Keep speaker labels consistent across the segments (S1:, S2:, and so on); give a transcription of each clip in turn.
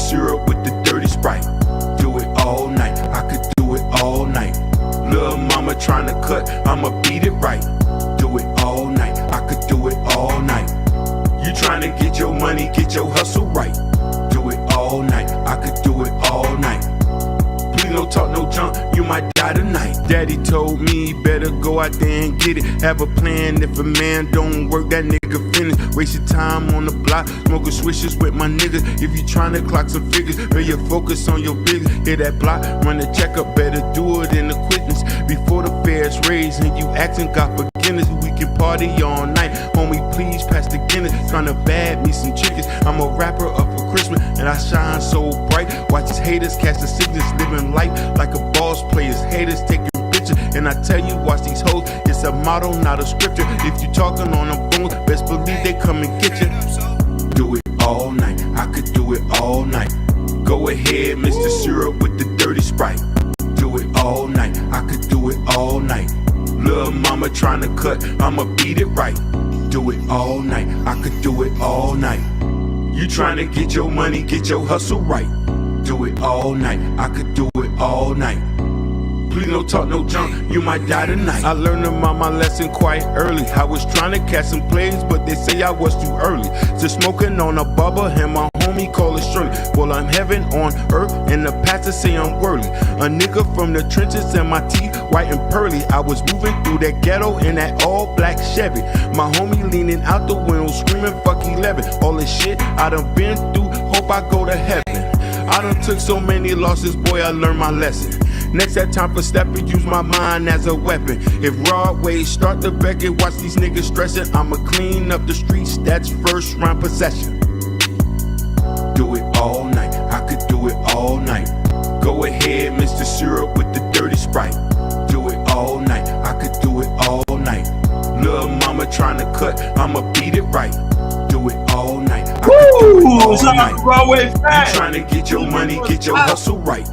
S1: syrup with the dirty Sprite. Do it all night, I could do it all night. Lil' mama tryna cut, I'ma beat it right. Do it all night, I could do it all night. You tryna get your money, get your hustle right. Do it all night, I could do it all night. Please don't talk no junk, you might die tonight. Daddy told me better go out there and get it. Have a plan, if a man don't work, that nigga finish. Waste your time on the block, smoking swishes with my niggas. If you tryna clock some figures, better focus on your business. Hit that block, run the checkup, better do it in the quickness. Before the fair's raised and you asking God forgiveness, we can party all night. Homie, please pass the Guinness. Tryna bag me some chickens. I'm a rapper up for Christmas and I shine so bright. Watch these haters catch the sickness, living life like a boss player. Haters taking pictures, and I tell you, watch these hoes. It's a motto, not a scripture. If you talking on them phones, best believe they come and get you. Do it all night, I could do it all night. Go ahead, Mr. Syrup with the dirty Sprite. Do it all night, I could do it all night. Lil' mama tryna cut, I'ma beat it right. Do it all night, I could do it all night. You tryna get your money, get your hustle right. Do it all night, I could do it all night. Please don't talk no junk, you might die tonight. I learned about my lesson quite early. I was trying to catch some plays, but they say I was too early. Just smoking on a bubble, and my homie call it Shirley. Well, I'm heaven on earth, and the pastor say I'm worthy. A nigga from the trenches and my teeth white and pearly. I was moving through that ghetto in that all black Chevy. My homie leaning out the window, screaming fuck 11. All this shit I done been through, hope I go to heaven. I done took so many losses, boy, I learned my lesson. Next that time for stepping, use my mind as a weapon. If raw ways start to beckon, watch these niggas stressing. I'ma clean up the streets, that's first round possession. Do it all night, I could do it all night. Go ahead, Mr. Syrup with the dirty Sprite. Do it all night, I could do it all night. Lil' mama tryna cut, I'ma beat it right. Do it all night, I could do it all night. You tryna get your money, get your hustle right.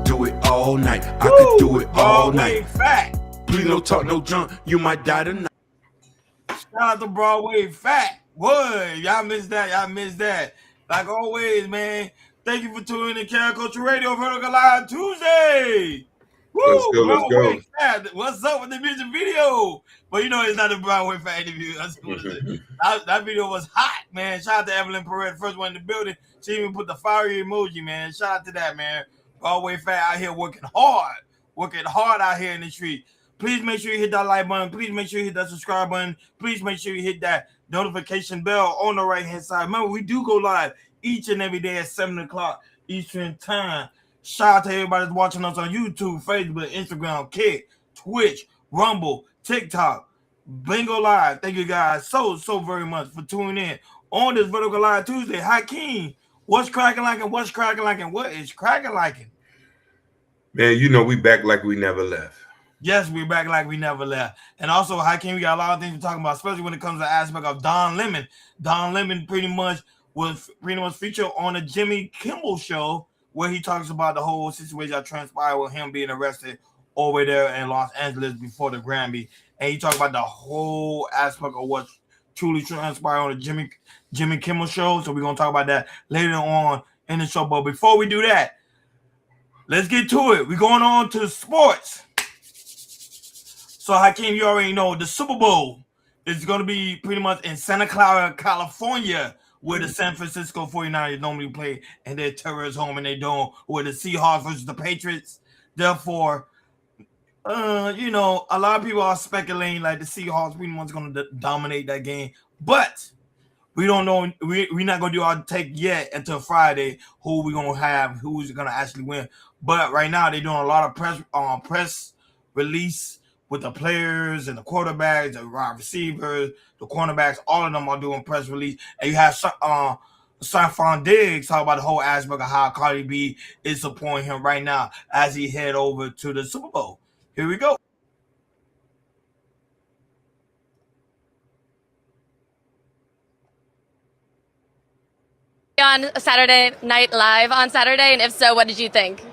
S1: Do it all night, I could do it all night. Please don't talk no junk, you might die tonight.
S2: Shout out to Broadway Fat. Boy, y'all missed that. Y'all missed that. Like always, man. Thank you for tuning in Carol Culture Radio Vertical Live Tuesday. Woo!
S3: Let's go, let's
S2: Broadway
S3: go.
S2: Fat. What's up with the music video? But you know it's not a Broadway Fat interview. That video was hot, man. Shout out to Evelyn Perez, first one in the building. She even put the fiery emoji, man. Shout out to that, man. Broadway Fat out here working hard out here in the street. Please make sure you hit that like button. Please make sure you hit that subscribe button. Please make sure you hit that notification bell on the right hand side. Remember, we do go live each and every day at 7 o'clock Eastern time. Shout out to everybody that's watching us on YouTube, Facebook, Instagram, Kick, Twitch, Rumble, TikTok, Bingo Live. Thank you guys so very much for tuning in on this Vertical Live Tuesday. Hakeem, what's cracking like and what's cracking like and what is cracking like?
S3: Man, you know we back like we never left.
S2: Yes, we're back like we never left. And also, Hakeem, we got a lot of things to talk about, especially when it comes to the aspect of Don Lemon. Don Lemon pretty much featured on the Jimmy Kimmel show where he talks about the whole situation that transpired with him being arrested over there in Los Angeles before the Grammy. And he talked about the whole aspect of what truly transpired on the Jimmy Kimmel show. So we're going to talk about that later on in the show. But before we do that, let's get to it. We're going on to sports. So, Hakeem, you already know the Super Bowl is going to be pretty much in Santa Clara, California, where the San Francisco 49ers normally play in their terrorist home and they don't, where the Seahawks versus the Patriots. Therefore, you know, a lot of people are speculating like the Seahawks pretty much going to dominate that game. But we don't know. We're not going to do our take yet until Friday who we're going to have, who's going to actually win. But right now, they're doing a lot of press release with the players and the quarterbacks, the wide receivers, the cornerbacks, all of them are doing press release. And you have Stephon Diggs talk about the whole aspect of how Cardi B is supporting him right now as he head over to the Super Bowl. Here we go.
S4: On Saturday Night Live on Saturday, and if so, what did you think?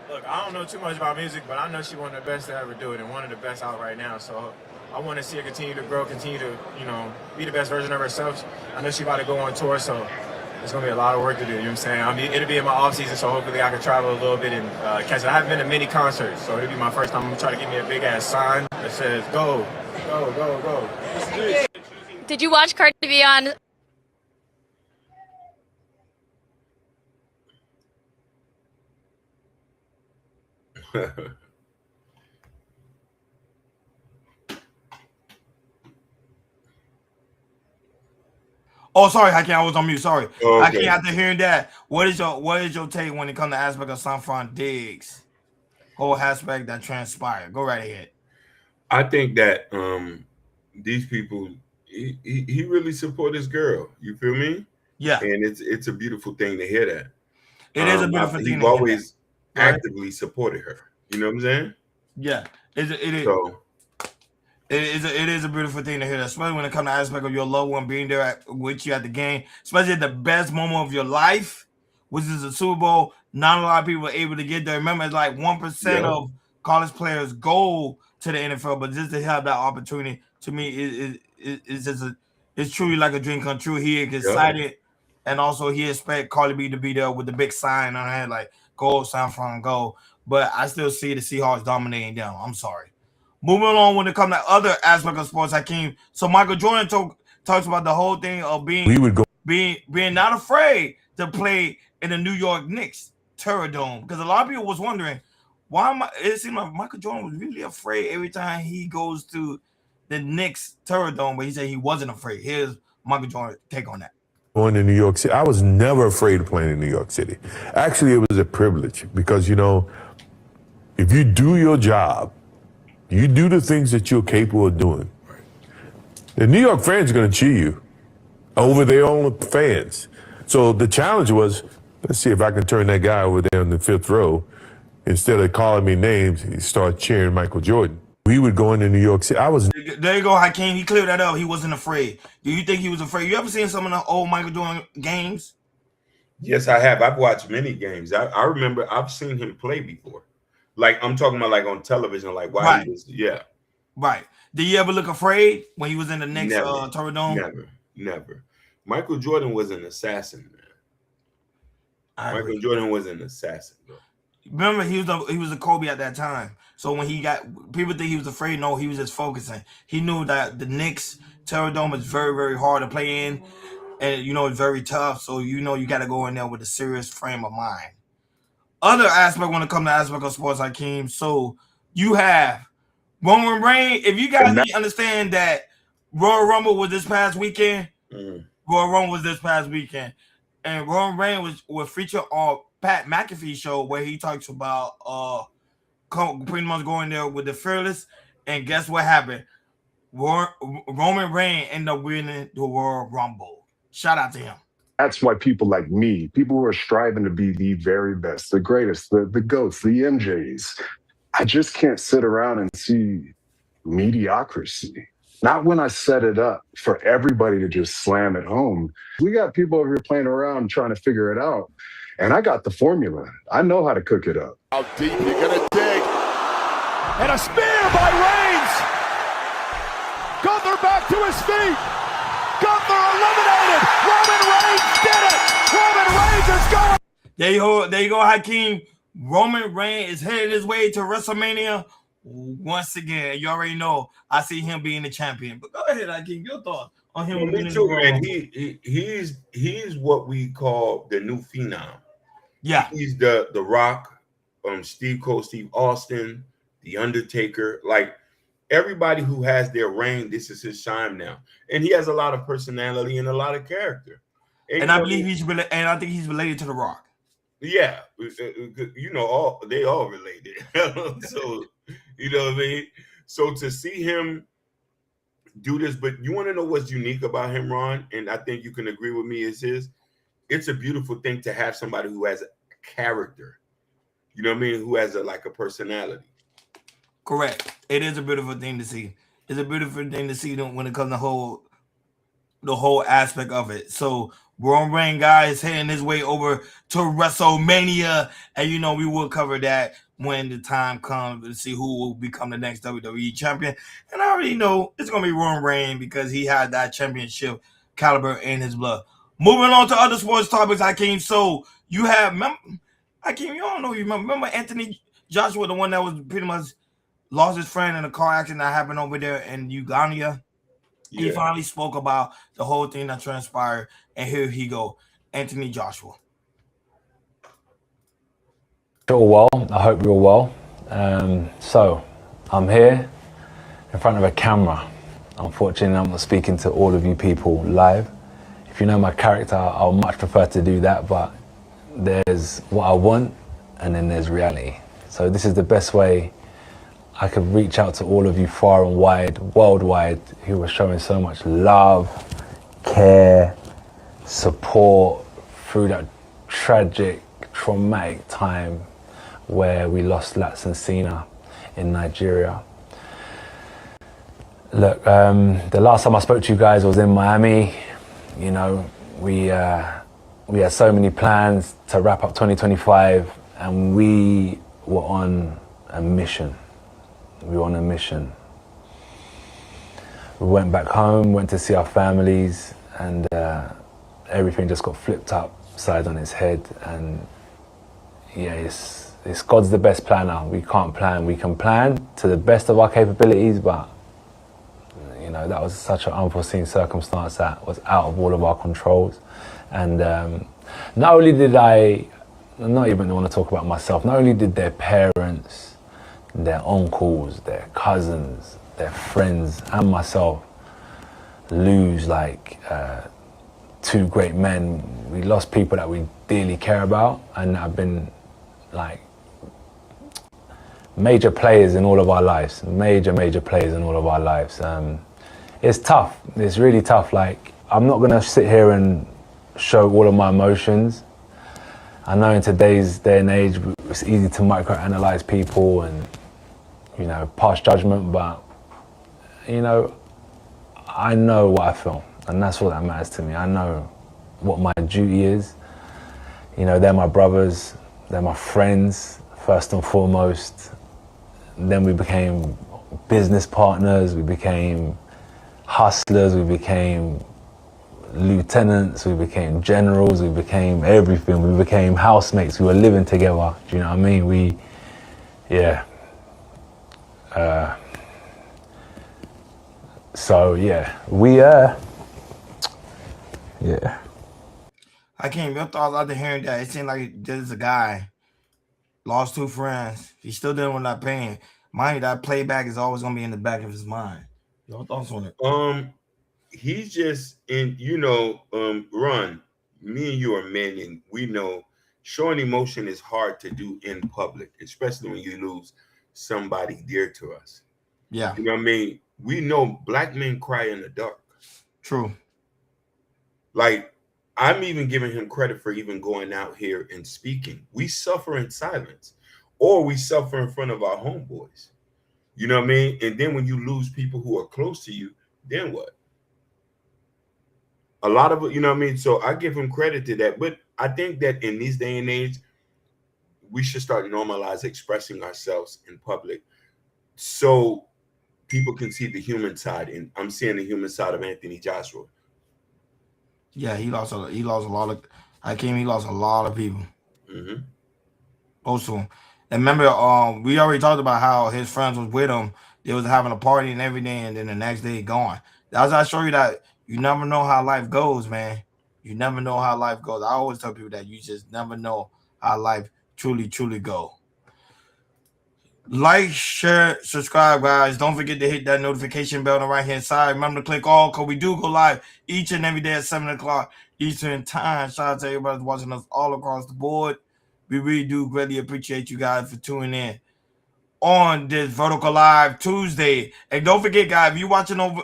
S5: Look, I don't know too much about music, but I know she's one of the best to ever do it and one of the best out right now. So I want to see her continue to grow, continue to, you know, be the best version of herself. I know she's about to go on tour, so It's going to be a lot of work to do, you know what I'm saying? It'll be in my off season, so hopefully I can travel a little bit and catch it. I haven't been to many concerts, so it'll be my first time. I'm going to try to get me a big-ass sign that says, go, go, go, go.
S4: Did you watch Cardi B on?
S2: Oh, sorry, Hakeem, I was on mute. Sorry.
S3: Okay.
S2: Hakeem, after hearing that, what is your take when it comes to aspect of Sanfron Diggs? Whole aspect that transpired. Go right ahead.
S3: I think that these people, he really support his girl. You feel me?
S2: Yeah.
S3: And it's a beautiful thing to hear that.
S2: It is a beautiful thing to
S3: He's
S2: hear
S3: always
S2: that. Right?
S3: actively supported her. You know what I'm saying?
S2: Yeah. It is.
S3: So
S2: It is a beautiful thing to hear that, especially when it comes to aspect of your loved one being there with you at the game, especially at the best moment of your life, which is the Super Bowl. Not a lot of people are able to get there. Remember, it's like 1% of college players go to the NFL, but just to have that opportunity, to me, it's truly like a dream come true. He is excited, and also he expect Cardi B to be there with the big sign on her head, like "Go Sanfron, go." But I still see the Seahawks dominating them. I'm sorry. Moving along when it comes to other aspects of sports, Hakeem. So Michael Jordan talks about the whole thing of being not afraid to play in the New York Knicks Terror Dome, because a lot of people was wondering it seemed like Michael Jordan was really afraid every time he goes to the Knicks Terror Dome, but he said he wasn't afraid. Here's Michael Jordan's take on that.
S6: Going to New York City, I was never afraid of playing in New York City. Actually, it was a privilege because, you know, if you do your job, you do the things that you're capable of doing, the New York fans are going to cheer you over their own fans. So the challenge was, let's see if I can turn that guy over there in the fifth row. Instead of calling me names, he started cheering Michael Jordan. We would go into New York City.
S2: There you go, Hakeem. He cleared that up. He wasn't afraid. Do you think he was afraid? You ever seen some of the old Michael Jordan games?
S3: Yes, I have. I've watched many games. I remember I've seen him play before. Like I'm talking about like on television, like why he was,
S2: Right. Did you ever look afraid when he was in the Knicks Terror Dome?
S3: Never. Michael Jordan was an assassin, man. Michael Jordan was an assassin, bro.
S2: Remember, he was a Kobe at that time. So when he got people think he was afraid, no, he was just focusing. He knew that the Knicks Terror Dome is very, very hard to play in, and you know it's very tough. So you know you got to go in there with a serious frame of mind. Other aspect when it comes to aspect of sports, Hakeem. So you have Roman Reigns. If you guys need to understand that Royal Rumble was this past weekend, Royal Rumble was this past weekend, and Roman Reigns was featured on Pat McAfee show where he talks about pretty much going there with the Fearless, and guess what happened? Roman Reigns ended up winning the Royal Rumble. Shout out to him.
S7: That's why people like me, people who are striving to be the very best, the greatest, the GOATs, the MJs, I just can't sit around and see mediocrity. Not when I set it up for everybody to just slam it home. We got people over here playing around trying to figure it out. And I got the formula. I know how to cook it up.
S8: How deep you gonna dig? And a spear by Reigns! Gunther back to his feet! Gunther eliminated! Roman Reigns did it! Roman Reigns is going!
S2: There you go, Hakeem. Roman Reigns is headed his way to WrestleMania once again. You already know I see him being the champion. But go ahead, Hakeem, your thoughts on him.
S3: Well, me too, man. He's what we call the new phenom.
S2: Yeah.
S3: He's the Rock, Steve Cole, Steve Austin, The Undertaker. Like everybody who has their reign, this is his time now. And he has a lot of personality and a lot of character.
S2: And I believe I think he's related to The Rock.
S3: Yeah, you know, they all related. So, you know what I mean? So to see him do this, but you want to know what's unique about him, Ron? And I think you can agree with me, it's a beautiful thing to have somebody who has a character. You know what I mean? Who has a personality.
S2: Correct. It is a beautiful thing to see. It's a beautiful thing to see when it comes to the whole aspect of it. So Roman Reigns, guys, heading his way over to WrestleMania, and you know we will cover that when the time comes to see who will become the next WWE champion. And I already know it's gonna be Roman Reigns because he had that championship caliber in his blood. Moving on to other sports topics, Hakeem. So you have, Hakeem, you don't know, you remember Anthony Joshua, the one that was pretty much lost his friend in a car accident that happened over there in Uganda?
S3: Yeah.
S2: He finally spoke about the whole thing that transpired, and here he go, Anthony Joshua.
S9: You're all well. I hope you're well. So I'm here in front of a camera. Unfortunately, I'm not speaking to all of you people live. If you know my character, I'll much prefer to do that, but there's what I want and then there's reality. So this is the best way I could reach out to all of you far and wide, worldwide, who are showing so much love, care, support through that tragic, traumatic time where we lost Lats and Sina in Nigeria. Look, the last time I spoke to you guys was in Miami. You know, we had so many plans to wrap up 2025, and we were on a mission. We were on a mission. We went back home, went to see our families, and everything just got flipped upside on its head. And yeah, it's God's the best planner. We can't plan. We can plan to the best of our capabilities, but you know, that was such an unforeseen circumstance that was out of all of our controls. And not only did I not even want to talk about myself, not only did their parents, their uncles, their cousins, their friends, and myself lose like two great men. We lost people that we dearly care about and have been like major players in all of our lives, major players in all of our lives. It's tough, it's really tough. Like, I'm not gonna sit here and show all of my emotions. I know in today's day and age, it's easy to microanalyze people and, you know, pass judgment, but, you know, I know what I feel, and that's all that matters to me. I know what my duty is. You know, they're my brothers, they're my friends, first and foremost. Then we became business partners, we became hustlers, we became lieutenants, we became generals, we became everything. We became housemates, we were living together, do you know what I mean?
S2: Hakeem, your thoughts after hearing that? It seemed like there's a guy lost two friends. He's still dealing with that pain. Mind you, that playback is always gonna be in the back of his mind. Your thoughts on it?
S3: He's just in, you know, Ron, me and you are men, and we know showing emotion is hard to do in public, especially when you lose somebody dear to us.
S2: Yeah,
S3: You know what I mean? We know black men cry in the dark.
S2: true.
S3: Like, I'm even giving him credit for even going out here and speaking. We suffer in silence, or we suffer in front of our homeboys. You know what I mean? And then when you lose people who are close to you, then what? A lot of it, you know what I mean? So I give him credit to that. But I think that in this day and age, we should start normalize expressing ourselves in public so people can see the human side. And I'm seeing the human side of Anthony Joshua.
S2: Yeah, he lost a lot of Hakeem, he lost a lot of people.
S3: Mm-hmm.
S2: Close to him. And remember, we already talked about how his friends was with him. They was having a party and everything, and then the next day gone. That's how I show you that you never know how life goes, man. You never know how life goes. I always tell people that you just never know how life truly go. Like, share, subscribe, guys. Don't forget to hit that notification bell on the right hand side. Remember to click all, because we do go live each and every day at 7 o'clock Eastern time. Shout out to everybody watching us all across the board. We really do greatly appreciate you guys for tuning in on this Vertical Live Tuesday. And don't forget, guys, if you're watching over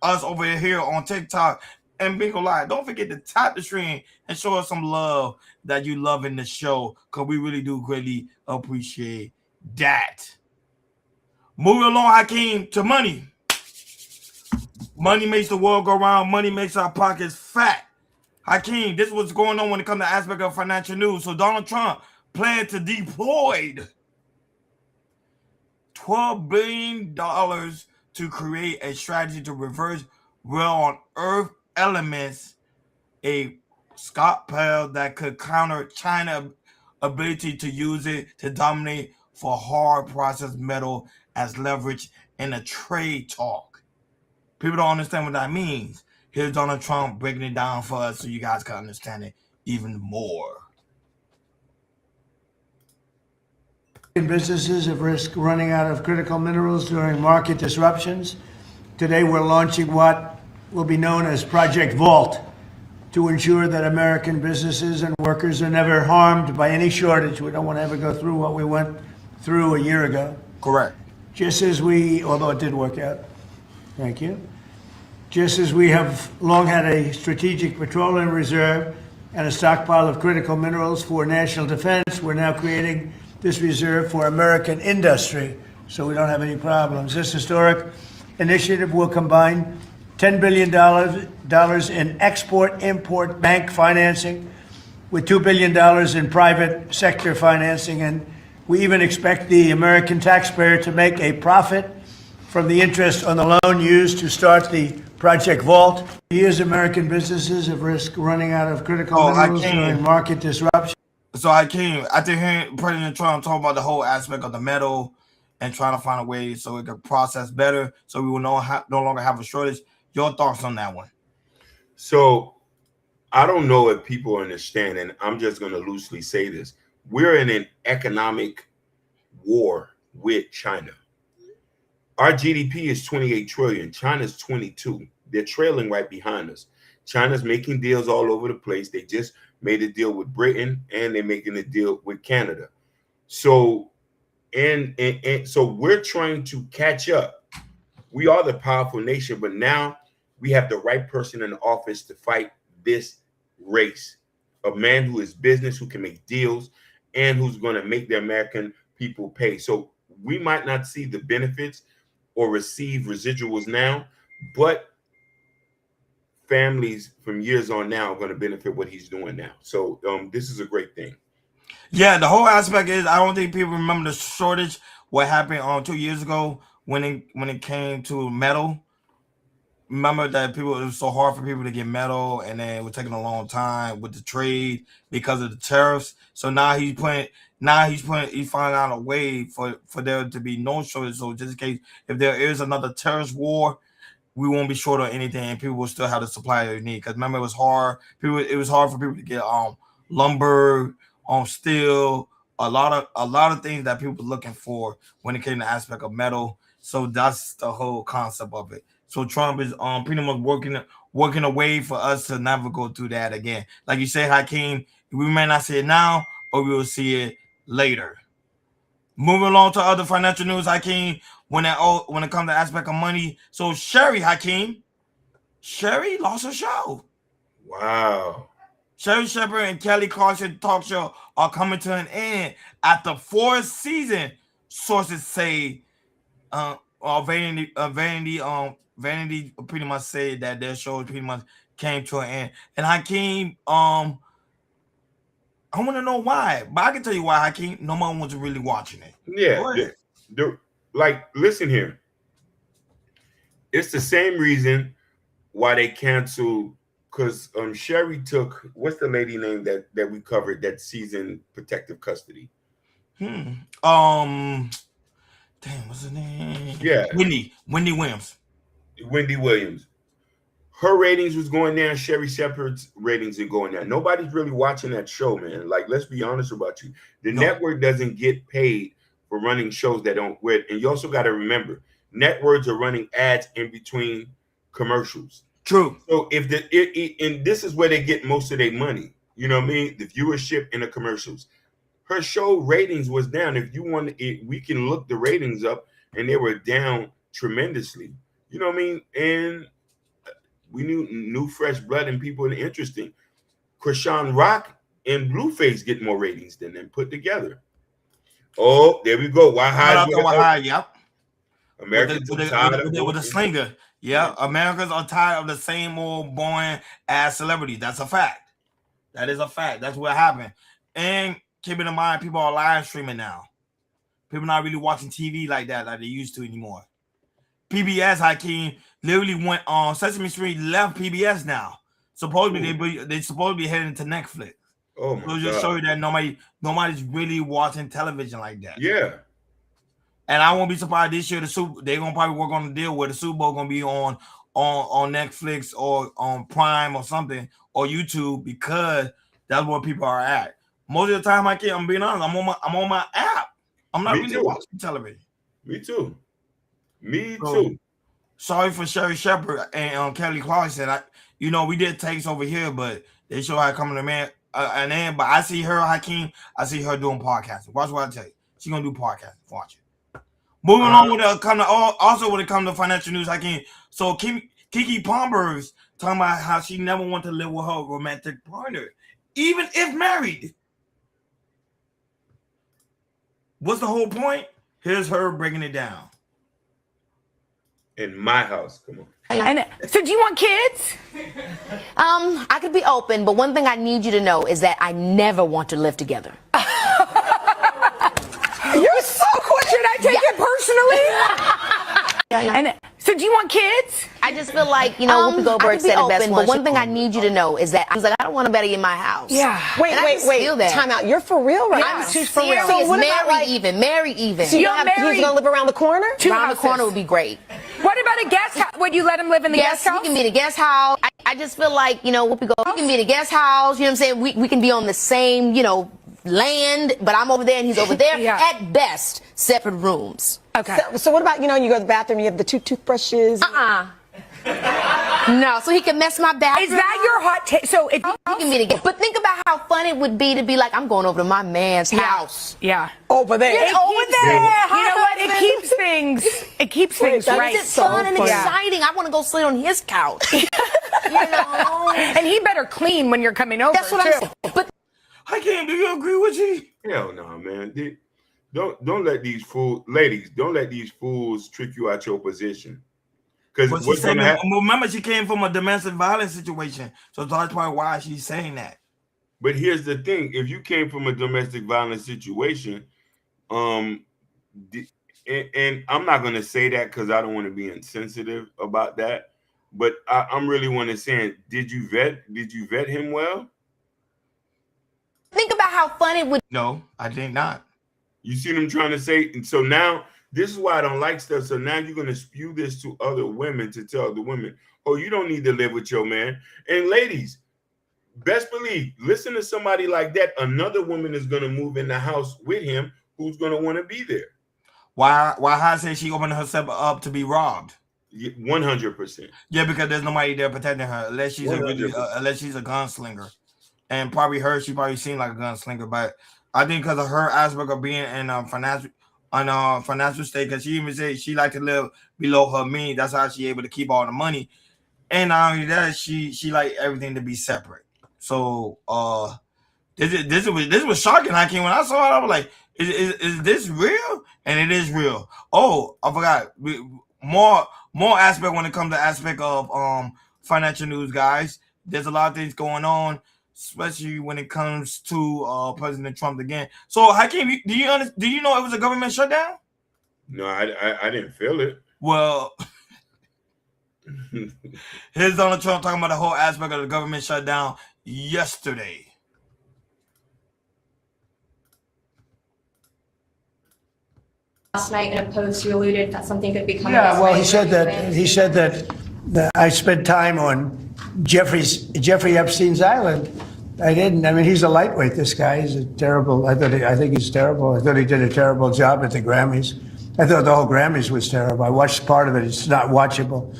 S2: us over here on TikTok and Bingo Live, don't forget to tap the screen and show us some love that you love in the show, because we really do greatly appreciate that. Moving along, Hakeem, to money. Money makes the world go round. Money makes our pockets fat. Hakeem, this is what's going on when it comes to aspect of financial news. So Donald Trump planned to deploy $12 billion to create a strategy to reverse real on earth elements, a stockpile that could counter China's ability to use it to dominate for hard processed metal as leverage in a trade talk. People don't understand what that means. Here's Donald Trump breaking it down for us so you guys can understand it even more.
S10: Businesses at risk running out of critical minerals during market disruptions. Today we're launching what will be known as Project Vault to ensure that American businesses and workers are never harmed by any shortage. We don't want to ever go through what we went through a year ago.
S2: Correct.
S10: Just as we, although it did work out, thank you. Just as we have long had a strategic petroleum reserve and a stockpile of critical minerals for national defense, we're now creating this reserve for American industry, so we don't have any problems. This historic initiative will combine $10 billion in export-import bank financing with $2 billion in private sector financing, and we even expect the American taxpayer to make a profit from the interest on the loan used to start the Project Vault. Here's American businesses at risk running out of critical minerals during market disruption.
S2: So I after hearing President Trump talk about the whole aspect of the metal and trying to find a way so it could process better, so we will no longer have a shortage. Your thoughts on that one?
S3: So I don't know if people understand, and I'm just going to loosely say this. We're in an economic war with China. Our GDP is 28 trillion. China's 22. They're trailing right behind us. China's making deals all over the place. They just made a deal with Britain, and they're making a deal with Canada. So, and so we're trying to catch up. We are the powerful nation, but now we have the right person in the office to fight this race. A man who is business, who can make deals, and who's going to make the American people pay. So we might not see the benefits or receive residuals now, but families from years on now are going to benefit what he's doing now. So this is a great thing.
S2: Yeah, the whole aspect is I don't think people remember the shortage, what happened 2 years ago when it came to metal. Remember that it was so hard for people to get metal, and then it was taking a long time with the trade because of the tariffs. So now he's finding out a way for there to be no shortage. So just in case if there is another terrorist war, we won't be short on anything, and people will still have the supply they need. Because remember, it was hard. It was hard for people to get lumber, steel, a lot of things that people were looking for when it came to the aspect of metal. So that's the whole concept of it. So Trump is pretty much working a way for us to never go through that again. Like you say, Hakeem, we may not see it now, but we will see it later. Moving along to other financial news, Hakeem, when it comes to aspect of money. So Sherry lost her show.
S3: Wow.
S2: Sherry Shepherd and Kelly Clarkson talk show are coming to an end after 4th season. Sources say Vanity pretty much said that their show pretty much came to an end. And Hakeem, I want to know why, but I can tell you why, Hakeem. No one was really watching it.
S3: Yeah, listen here. It's the same reason why they canceled, because Sherry took, what's the lady name that we covered that season, protective custody?
S2: Damn, what's her name?
S3: Yeah,
S2: Wendy Williams.
S3: Wendy Williams. Her ratings was going down. Sherry Shepherd's ratings are going down. Nobody's really watching that show, man. Like, let's be honest about you. The network doesn't get paid for running shows that don't work. And you also got to remember, networks are running ads in between commercials.
S2: True.
S3: So and this is where they get most of their money. You know what I mean? The viewership and the commercials. Her show ratings was down. If you want it, we can look the ratings up, and they were down tremendously. You know what I mean? And we knew new fresh blood and people are interesting. Krishan Rock and Blueface get more ratings than them put together. Oh, there we go.
S2: Yep.
S3: Americans
S2: with the slinger. Yeah, Americans are tired of the same old boring ass celebrities. That's a fact. That is a fact. That's what happened. And keeping in mind, people are live streaming now. People not really watching TV like that, like they used to anymore. PBS, Hakeem, literally went on Sesame Street, left PBS now. supposedly they supposedly heading to Netflix.
S3: Oh my
S2: So
S3: God.
S2: just show you that nobody's really watching television like that.
S3: Yeah.
S2: And I won't be surprised this year they're gonna probably work on a deal where the Super Bowl gonna be on Netflix or on Prime or something or YouTube because that's where people are at. Most of the time, I'm being honest, I'm on my app. I'm not really watching television.
S3: Me too.
S2: Sorry for Sherry Shepherd and Kelly Clarkson. We did takes over here, but they show how coming to man. But I see her, Hakeem. I see her doing podcasting. Watch what I tell you. She's gonna do podcasting. Watch it. Moving on with when it comes to financial news, Hakeem. So Keke Palmer's talking about how she never wanted to live with her romantic partner, even if married. What's the whole point? Here's her breaking it down.
S3: In my house, come on.
S11: So do you want kids?
S12: I could be open, but one thing I need you to know is that I never want to live together.
S11: You're so quick. Should I take it personally? So do you want kids?
S12: I just feel like, Whoopi Goldberg said it best once. But one thing I need you to know is that I was like, I don't want nobody in my house.
S11: Yeah.
S13: Wait. Time out. You're for real right now?
S12: I'm for real. So what marry even.
S13: So he's gonna live around the corner?
S12: Around the corner would be great.
S11: What about a guest house? Would you let him live in the guest house?
S12: He can be in the guest house. I just feel like, Whoopi Goldberg can be in the guest house. You know what I'm saying? We can be on the same, land, but I'm over there and he's over there.
S11: Yeah.
S12: At best, separate rooms.
S11: Okay.
S13: So what about, you go to the bathroom, you have the 2 toothbrushes?
S12: No, so he can mess my bathroom.
S11: Is that your hot take? So if
S12: he can be together. But think about how fun it would be to be like, I'm going over to my man's house.
S11: Yeah.
S13: Over there.
S12: Over there.
S11: You know what? It keeps things right.
S12: It's fun and exciting. I want to go sit on his couch.
S11: And he better clean when you're coming over.
S12: That's what I'm saying. But
S2: Hakeem, do you agree with you?
S3: Hell no, man. Don't let these fools, ladies, don't let these fools trick you out your position. Because
S2: remember, she came from a domestic violence situation, so that's probably why she's saying that.
S3: But here's the thing: if you came from a domestic violence situation, and I'm not going to say that because I don't want to be insensitive about that, but I'm really want to say, did you vet him well?
S12: Think about how fun it would.
S2: No, I think not.
S3: You see what I'm trying to say? And so now, this is why I don't like stuff. So now you're going to spew this to other women to tell the women, oh, you don't need to live with your man. And ladies, best believe, listen to somebody like that. Another woman is going to move in the house with him who's going to want to be there.
S2: Why I say she opened herself up to be robbed?
S3: 100%.
S2: Yeah, because there's nobody there protecting her unless she's a gunslinger. And probably she probably seemed like a gunslinger, but I think because of her aspect of being in financial state, because she even said she like to live below her means. That's how she able to keep all the money. And not only that, she like everything to be separate. So this was shocking. When I saw it, I was like, is this real? And it is real. Oh, I forgot. More aspect when it comes to aspect of financial news, guys. There's a lot of things going on, especially when it comes to President Trump again. So, Hakeem, do you know it was a government shutdown?
S3: No, I didn't feel it.
S2: Well, here's Donald Trump talking about the whole aspect of the government shutdown yesterday.
S14: Last night in a post, you alluded that something could be coming.
S10: Yeah, well, he said that I spent time on Jeffrey Epstein's island. I didn't. I mean, he's a lightweight. This guy. He's a terrible. I think he's terrible. I thought he did a terrible job at the Grammys. I thought the whole Grammys was terrible. I watched part of it. It's not watchable.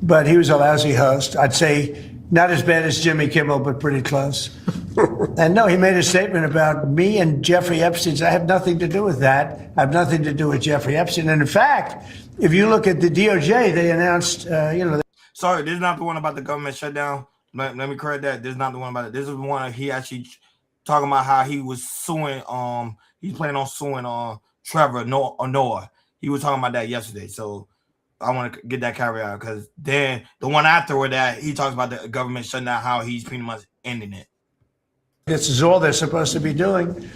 S10: But he was a lousy host. I'd say not as bad as Jimmy Kimmel, but pretty close. And no, he made a statement about me and Jeffrey Epstein. I have nothing to do with that. I have nothing to do with Jeffrey Epstein. And in fact, if you look at the DOJ, they announced,
S2: Sorry, this is not the one about the government shutdown. Let me correct that. This is not the one about it. This is the one he actually talking about how he was suing. He's planning on suing Trevor Noah. He was talking about that yesterday. So I want to get that carried out because then the one after that he talks about the government shutting down, how he's pretty much ending it.
S10: This is all they're supposed to be doing.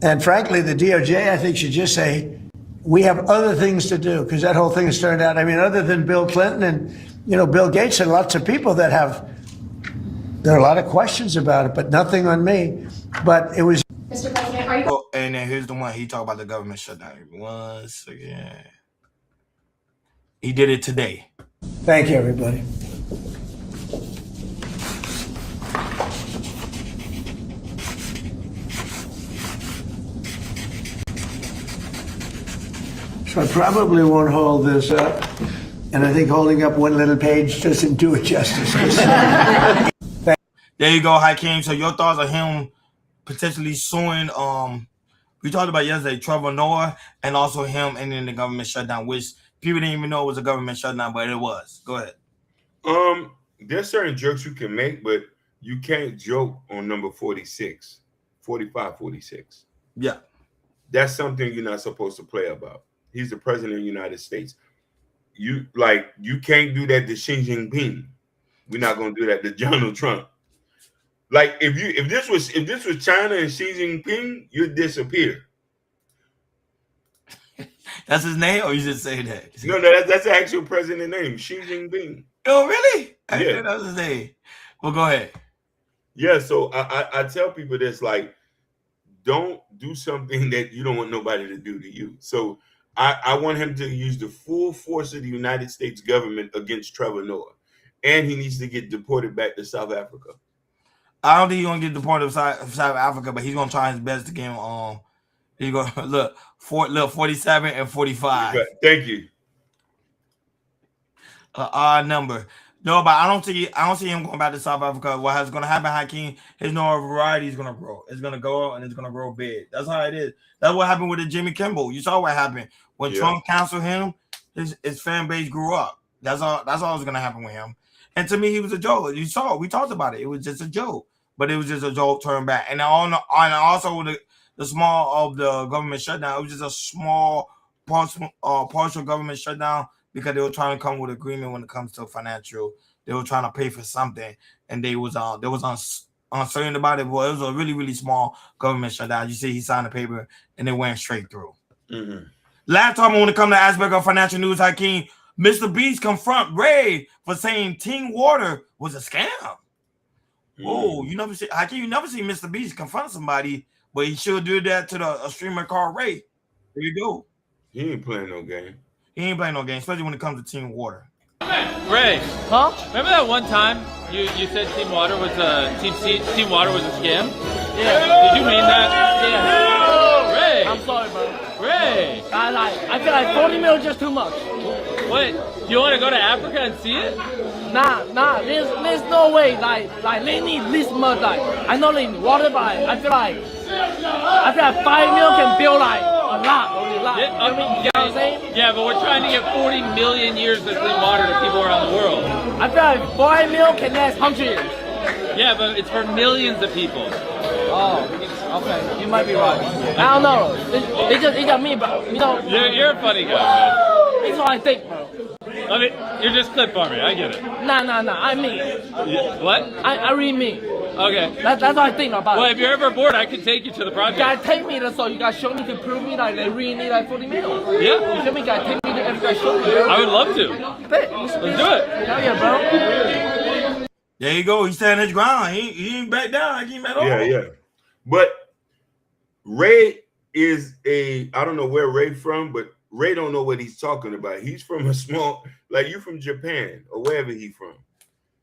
S10: And frankly, the DOJ, I think, should just say, we have other things to do, because that whole thing has turned out, I mean, other than Bill Clinton and, Bill Gates and lots of people that have There are a lot of questions about it, but nothing on me. But it was.
S14: Mr. President, are you?
S2: Oh, and then here's the one he talked about the government shutdown. Once again, he did it today.
S10: Thank you, everybody. So I probably won't hold this up, and I think holding up one little page doesn't do it justice.
S2: There you go, Hakeem. So your thoughts on him potentially suing? We talked about yesterday, Trevor Noah, and also him ending the government shutdown, which people didn't even know it was a government shutdown, but it was. Go ahead.
S3: There's certain jokes you can make, but you can't joke on number 46, 45, 46.
S2: Yeah.
S3: That's something you're not supposed to play about. He's the president of the United States. You can't do that to Xi Jinping. We're not gonna do that to Donald Trump. Like if this was China and Xi Jinping, you'd disappear.
S2: That's his name, or you just say that?
S3: No, that's the actual president name, Xi Jinping.
S2: Oh, really? I
S3: Yeah,
S2: didn't know that was his name. Well, go ahead.
S3: Yeah, so I tell people this, like, don't do something that you don't want nobody to do to you. So I want him to use the full force of the United States government against Trevor Noah. And he needs to get deported back to South Africa.
S2: I don't think he's gonna get deported to South Africa, but he's gonna try his best to get him. He's gonna look 47 and 45.
S3: Thank you.
S2: Odd number. No, but I don't see him going back to South Africa. What is gonna happen, Hakeem? His notoriety is gonna grow. It's gonna go and it's gonna grow big. That's how it is. That's what happened with the Jimmy Kimmel. You saw what happened when Trump canceled him. His fan base grew up. That's all that's gonna happen with him. And to me, he was a joke. You saw, we talked about it. It was just a joke, but it was just a joke turned back. And also the small of the government shutdown, it was just a small partial government shutdown because they were trying to come with agreement when it comes to financial. They were trying to pay for something, and they was uncertain about it. Well, it was a really, really small government shutdown. You see, he signed the paper, and it went straight through.
S3: Mm-hmm.
S2: Last time when it comes to aspect of financial news, Hakeem, Mr. Beast confront Ray for saying Team Water was a scam. Oh, you never see Hakeem, you never see Mr. Beast confront somebody, but he should do that to a streamer called Ray. There you go.
S3: He ain't playing no game.
S2: He ain't playing no game, especially when it comes to Team Water.
S15: Ray, huh? Remember that one time you said Team Water was a Team Water was a scam? Yeah. Did you mean that? Yeah. Ray.
S16: I'm sorry, bro.
S15: Ray.
S16: I feel like 40 mil is just too much.
S15: What? Do you want to go to Africa and see it?
S16: Nah. There's no way. Like they need this much. Like I know they need water, but I feel like 5 mil can build like a lot.
S15: Yeah,
S16: you know what I'm saying?
S15: Yeah, but we're trying to get 40 million years of clean water to people around the world.
S16: I feel like 5 mil can last 100 years.
S15: Yeah, but it's for millions of people.
S16: Oh, okay. You might be right. I don't know. It's just me, bro. You know.
S15: You're a funny guy, man.
S16: That's what I think, bro.
S15: I mean, you're just clip farming. I get it.
S16: Nah. I mean.
S15: What?
S16: I really mean.
S15: Okay.
S16: That's what I think about it.
S15: Well, if you're ever bored, I can take you to the project.
S16: You gotta take me there, so you gotta show me to prove me like they really need like 40 mil.
S15: Yeah.
S16: You feel me? You gotta take me there and you gotta show me. Bro.
S15: I would love to.
S16: Let's
S15: do it.
S16: Hell yeah, bro.
S2: There you go. He's standing his ground. He ain't back down. He ain't at all.
S3: Yeah. But Ray is I don't know where Ray from, but Ray don't know what he's talking about. He's from a small, like you from Japan or wherever he from.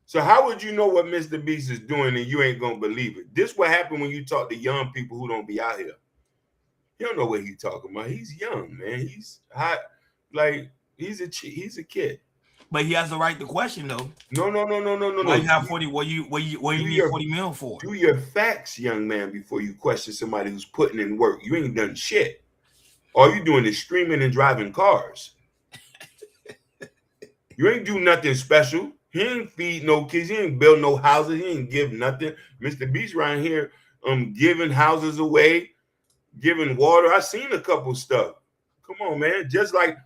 S3: So how would you know what Mr. Beast is doing and you ain't gonna believe it? This what happen when you talk to young people who don't be out here. You don't know what he's talking about. He's young, man. He's hot, like he's a kid.
S2: But he has the right to question, though.
S3: No.
S2: Why you have 40? What you need 40 mil for?
S3: Do your facts, young man, before you question somebody who's putting in work. You ain't done shit. All you doing is streaming and driving cars. You ain't do nothing special. He ain't feed no kids. He ain't build no houses. He ain't give nothing. Mr. Beast right here, giving houses away, giving water. I seen a couple stuff. Come on, man. Just like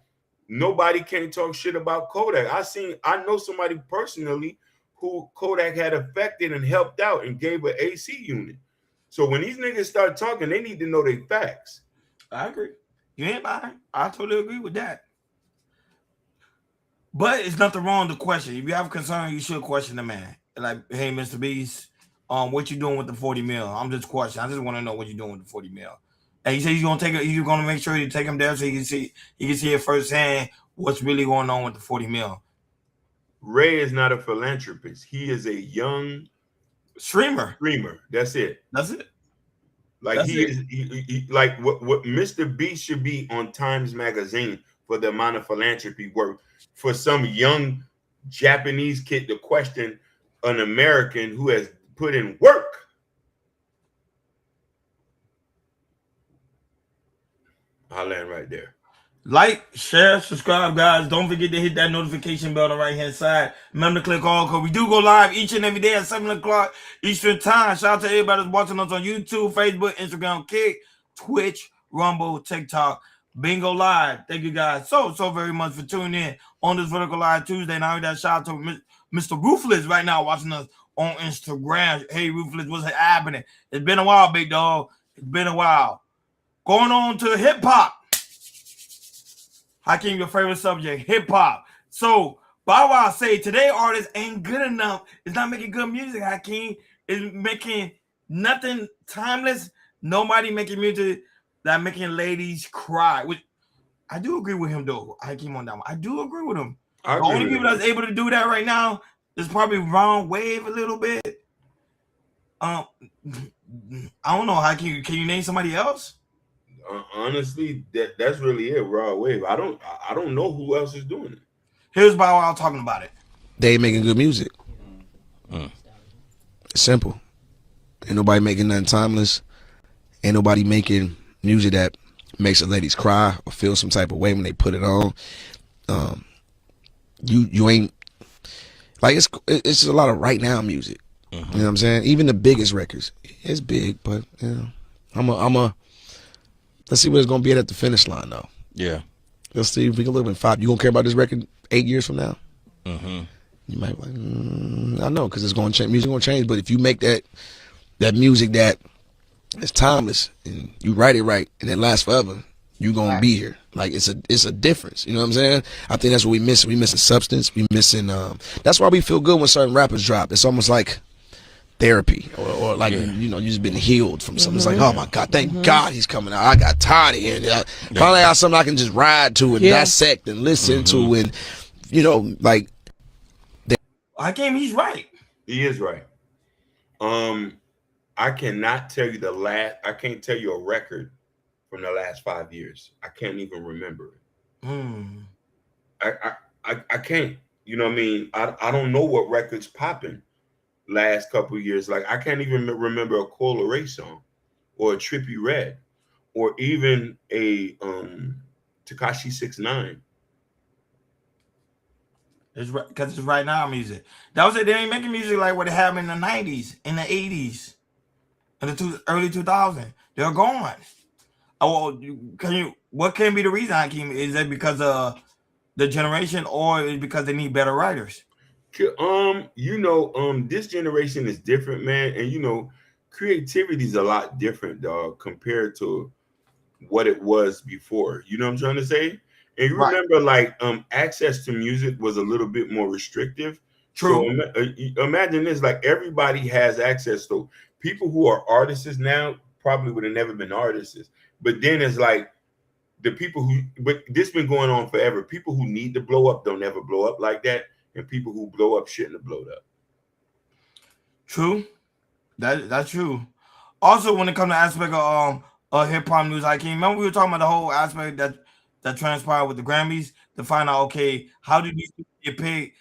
S3: nobody can't talk shit about Kodak. I know somebody personally who Kodak had affected and helped out and gave an AC unit. So when these niggas start talking, they need to know their facts.
S2: I agree. You ain't lying. I totally agree with that. But it's nothing wrong to question. If you have a concern, you should question the man. like, hey, Mr. Beast, what you doing with the 40 mil? I'm just questioning. I just want to know what you doing with the 40 mil. And he said he's gonna he's gonna make sure you take him there so he can see it firsthand what's really going on with the 40 mil.
S3: Ray is not a philanthropist. He is a young
S2: streamer.
S3: That's it.
S2: That's it.
S3: Like he like what Mr. Beast should be on Times Magazine for the amount of philanthropy work for some young Japanese kid to question an American who has put in work. I'll land right there.
S2: Like, share, subscribe, guys. Don't forget to hit that notification bell on the right-hand side. Remember to click all, because we do go live each and every day at 7 o'clock Eastern Time. Shout out to everybody that's watching us on YouTube, Facebook, Instagram, Kick, Twitch, Rumble, TikTok, Bingo Live. Thank you guys so very much for tuning in on this Vertical Live Tuesday. Now that shout out to Mr. Ruthless right now watching us on Instagram. Hey, Ruthless, what's happening? It's been a while, big dog. It's been a while. Going on to hip-hop. Hakeem, your favorite subject, hip-hop. So, Bow Wow say, today artists ain't good enough. It's not making good music, Hakeem. It's making nothing timeless. Nobody making music that making ladies cry. Which I do agree with him, though. Hakeem on that one. I do agree with him. The only people that's able to do that right now is probably Ron Wave a little bit. I don't know, Hakeem. Can you name somebody else?
S3: Honestly, that's really it. Raw Wave. I don't know who else is doing it.
S2: Here's Bow Wow talking about it.
S17: They ain't making good music. It's simple. Ain't nobody making nothing timeless. Ain't nobody making music that makes the ladies cry or feel some type of way when they put it on. You ain't like it's just a lot of right now music. You know what I'm saying? Even the biggest records, it's big, but you know, let's see what it's gonna be at the finish line, though.
S18: Yeah.
S17: Let's see if we can live in 5. You gonna care about this record 8 years from now? You might be like, I know, because it's gonna change. Music gonna change, but if you make that music that is timeless and you write it right and it lasts forever, you gonna be here. Like it's a difference. You know what I'm saying? I think that's what we miss. We missing substance. We missing. That's why we feel good when certain rappers drop. It's almost like therapy or like you know, you just been healed from something. It's like, oh my God, thank God he's coming out. I got tired of hearing it. Finally I got something I can just ride to and dissect and listen to, and you know, like
S2: Hakeem, he's right.
S3: He is right. I cannot tell you I can't tell you a record from the last 5 years. I can't even remember it. I can't. You know what I mean? I don't know what records popping last couple of years. Like I can't even remember a Coil Ray song or a Trippie Redd or even a Tekashi 6ix9ine.
S2: It's because it's right now music. That was it. They ain't making music like what happened in the 90s, in the 80s, in the early 2000s. They're gone. Oh, what can be the reason, Hakeem? Is it because of the generation, or is it because they need better writers?
S3: You know, this generation is different, man, and you know, creativity is a lot different, dog, compared to what it was before. You know what I'm trying to say? And you remember, like, access to music was a little bit more restrictive.
S2: True.
S3: So imagine this: like everybody has access to. People who are artists now probably would have never been artists, but then it's like the people who. But this been going on forever. People who need to blow up don't ever blow up like that. And people who blow up shouldn't have blown up.
S2: True, that's true. Also, when it comes to aspect of hip hop news, Hakeem, remember we were talking about the whole aspect that transpired with the Grammys to find out, okay, how did these people get paid?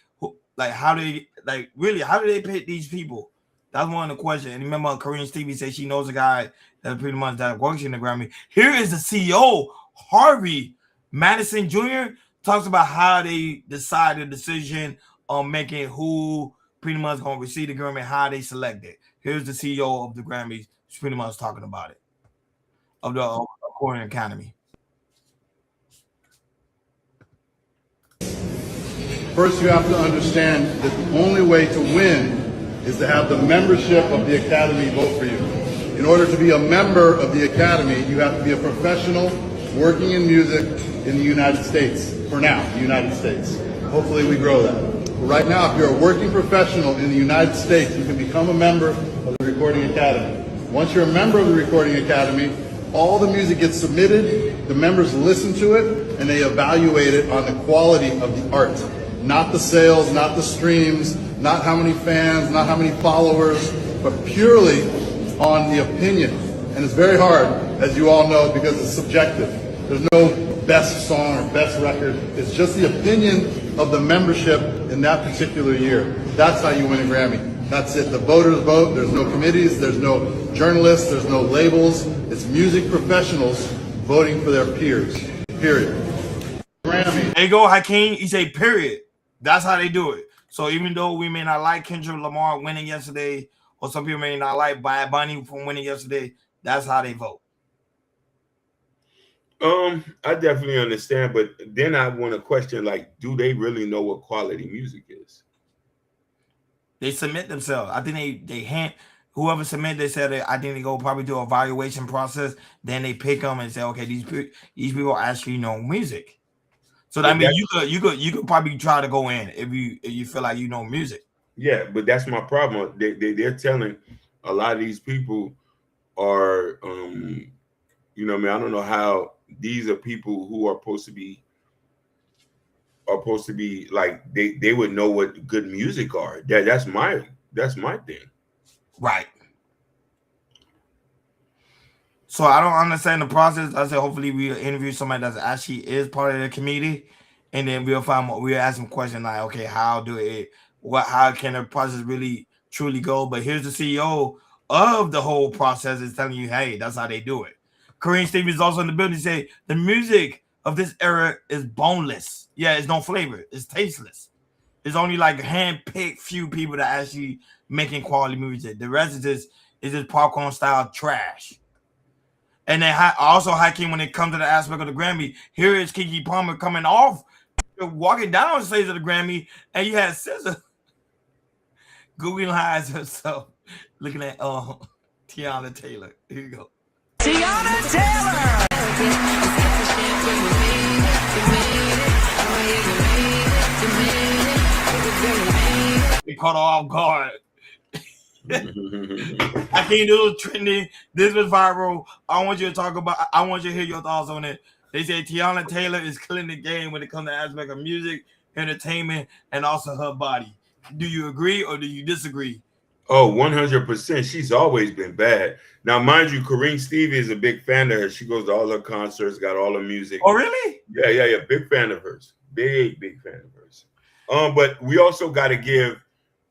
S2: Like, how do they pay these people? That's one of the questions. And remember, Korean Stevie said she knows a guy that pretty much that works in the Grammy. Here is the CEO, Harvey Madison Jr. talks about how they decide the decision on making who pretty much going to receive the Grammy, how they select it. Here's the CEO of the Grammys, who's pretty much talking about it, of the Korean Academy.
S19: First, you have to understand that the only way to win is to have the membership of the Academy vote for you. In order to be a member of the Academy, you have to be a professional working in music in the United States. For now, the United States. Hopefully we grow that. Right now, if you're a working professional in the United States, you can become a member of the Recording Academy. Once you're a member of the Recording Academy, all the music gets submitted, the members listen to it, and they evaluate it on the quality of the art. Not the sales, not the streams, not how many fans, not how many followers, but purely on the opinion. And it's very hard, as you all know, because it's subjective. There's no best song or best record. It's just the opinion of the membership in that particular year. That's how you win a Grammy. That's it. The voters vote. There's no committees. There's no journalists. There's no labels. It's music professionals voting for their peers. Period. Grammy.
S2: There you go, Hakeem. He say period. That's how they do it. So even though we may not like Kendrick Lamar winning yesterday, or some people may not like Bad Bunny from winning yesterday, that's how they vote.
S3: I definitely understand, but then I want to question, like, do they really know what quality music is?
S2: They submit themselves. I think they hand whoever submit. They said I think they go probably do an evaluation process. Then they pick them and say, okay, these people actually know music. So that means you could probably try to go in if you feel like you know music.
S3: Yeah, but that's my problem. They're telling a lot of these people are you know what I mean? I don't know how these are people who are supposed to be like they would know what good music are. That's my thing.
S2: Right. So I don't understand the process. I said hopefully we'll interview somebody that actually is part of the committee, and then we'll ask them questions like, okay, how can the process really truly go? But here's the CEO of the whole process is telling you, hey, that's how they do it. Kareem Stevens also in the building. Say the music of this era is boneless. Yeah, it's no flavor. It's tasteless. There's only like hand-picked few people that actually making quality music. The rest is just popcorn style trash. And then also Hakeem, when it comes to the aspect of the Grammy, here is Keke Palmer coming off, walking down the stage of the Grammy, and you had SZA Googling eyes herself, looking at Tiana Taylor. Here you go.
S8: Tiana Taylor.
S2: They caught her off guard. I can't do it trending. This was viral. I want you to hear your thoughts on it. They say Tiana Taylor is killing the game when it comes to aspect of music, entertainment, and also her body. Do you agree or do you disagree?
S3: Oh, 100%. She's always been bad. Now, mind you, Kareem Stevie is a big fan of her. She goes to all her concerts, got all her music.
S2: Oh, really?
S3: Yeah. Big fan of hers. Big fan of hers. But we also got to give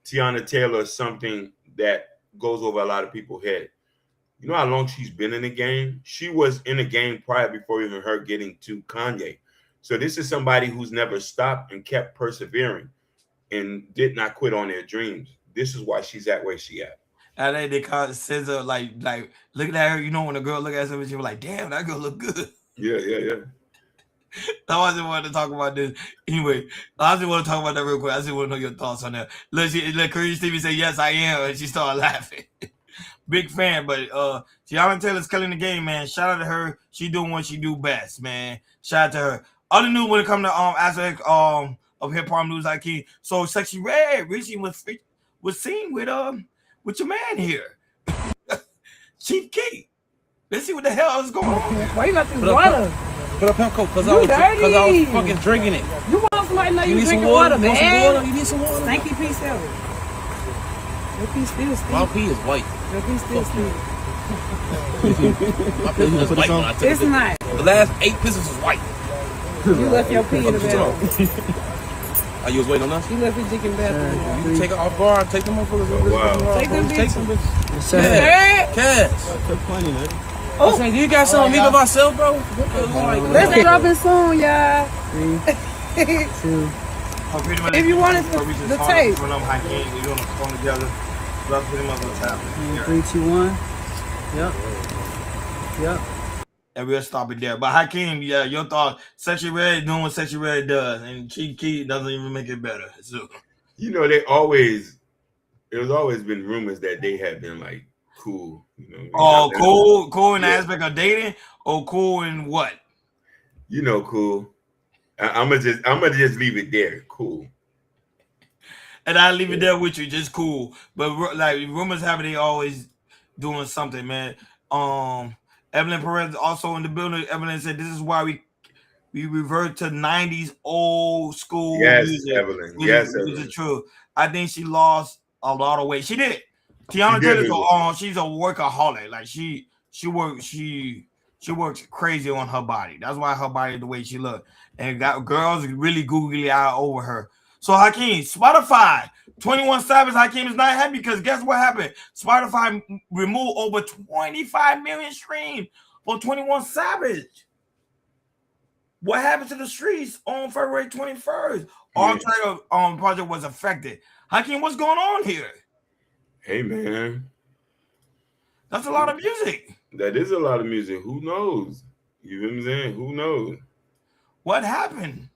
S3: Tiana Taylor something that goes over a lot of people's head. You know how long she's been in the game? She was in the game prior before even her getting to Kanye. So this is somebody who's never stopped and kept persevering and did not quit on their dreams. This is why she's at where she at.
S2: And they call SZA like looking at her. You know when a girl look at somebody, she was like, "Damn, that girl look good."
S3: Yeah.
S2: I just wanted to talk about this. Anyway, I just want to talk about that real quick. I just want to know your thoughts on that. Let Kareem Stevie say, "Yes, I am," and she started laughing. Big fan, but Tiana Taylor's killing the game, man. Shout out to her. She doing what she do best, man. Shout out to her. Other news when it comes to aspect of hip hop news, like so Sexy Red recently was seen with your man here, Chief Keef. Let's see what the hell is going on.
S16: Why you got this water?
S18: Put up him coat because I was fucking drinking it.
S16: You want somebody to know you drinking water, man? You need some water? Thank you, P7. Your pee still stink.
S18: My pee is white.
S16: Your pee still stink.
S18: My pee was white when I took it.
S16: It's not.
S18: The last 8 pisses was white.
S16: You left your pee in the bathroom.
S18: Oh, you was waiting on us?
S16: You left your dick in the bathroom.
S18: You can take it off bar and take them motherfuckers.
S3: Wow.
S16: Take them bitches.
S18: Cash. Plenty, man. Oh, saying, do you got something me by myself, bro?
S16: Let's drop it soon, y'all.
S13: 3, 2.
S16: If you wanted the tape.
S2: We're going to come together. That's pretty much what's happening.
S13: 3, 2, 1. Yep.
S2: And we'll stop it there. But Hakeem, yeah, your thoughts. Sexy Red doing what Sexy Red does, and Chief Keef doesn't even make it better. So,
S3: you know, there's always been rumors that they have been like cool. You know,
S2: cool in the aspect of dating, or cool in what?
S3: You know, cool. I'm gonna just leave it there. Cool.
S2: And I leave it there with you, just cool. But like rumors have it, they always doing something, man. Evelyn Perez also in the building. Evelyn said this is why we revert to 90s old school
S3: Yes,
S2: music.
S3: Evelyn. Yes,
S2: Which
S3: Evelyn.
S2: is true. I think she lost a lot of weight. She did. Tiana
S3: She did
S2: Taylor's
S3: lose it.
S2: she's a workaholic. Like she works crazy on her body. That's why her body the way she look. And got girls really googly eye over her. So Hakeem, Spotify, 21 Savage. Hakeem is not happy because guess what happened? Spotify removed over 25 million streams for 21 Savage. What happened to the streets on February 21st? All track of project was affected. Hakeem, what's going on here?
S3: Hey, man.
S2: That's a lot of music.
S3: That is a lot of music. Who knows? You know what I'm saying? Who knows?
S2: What happened?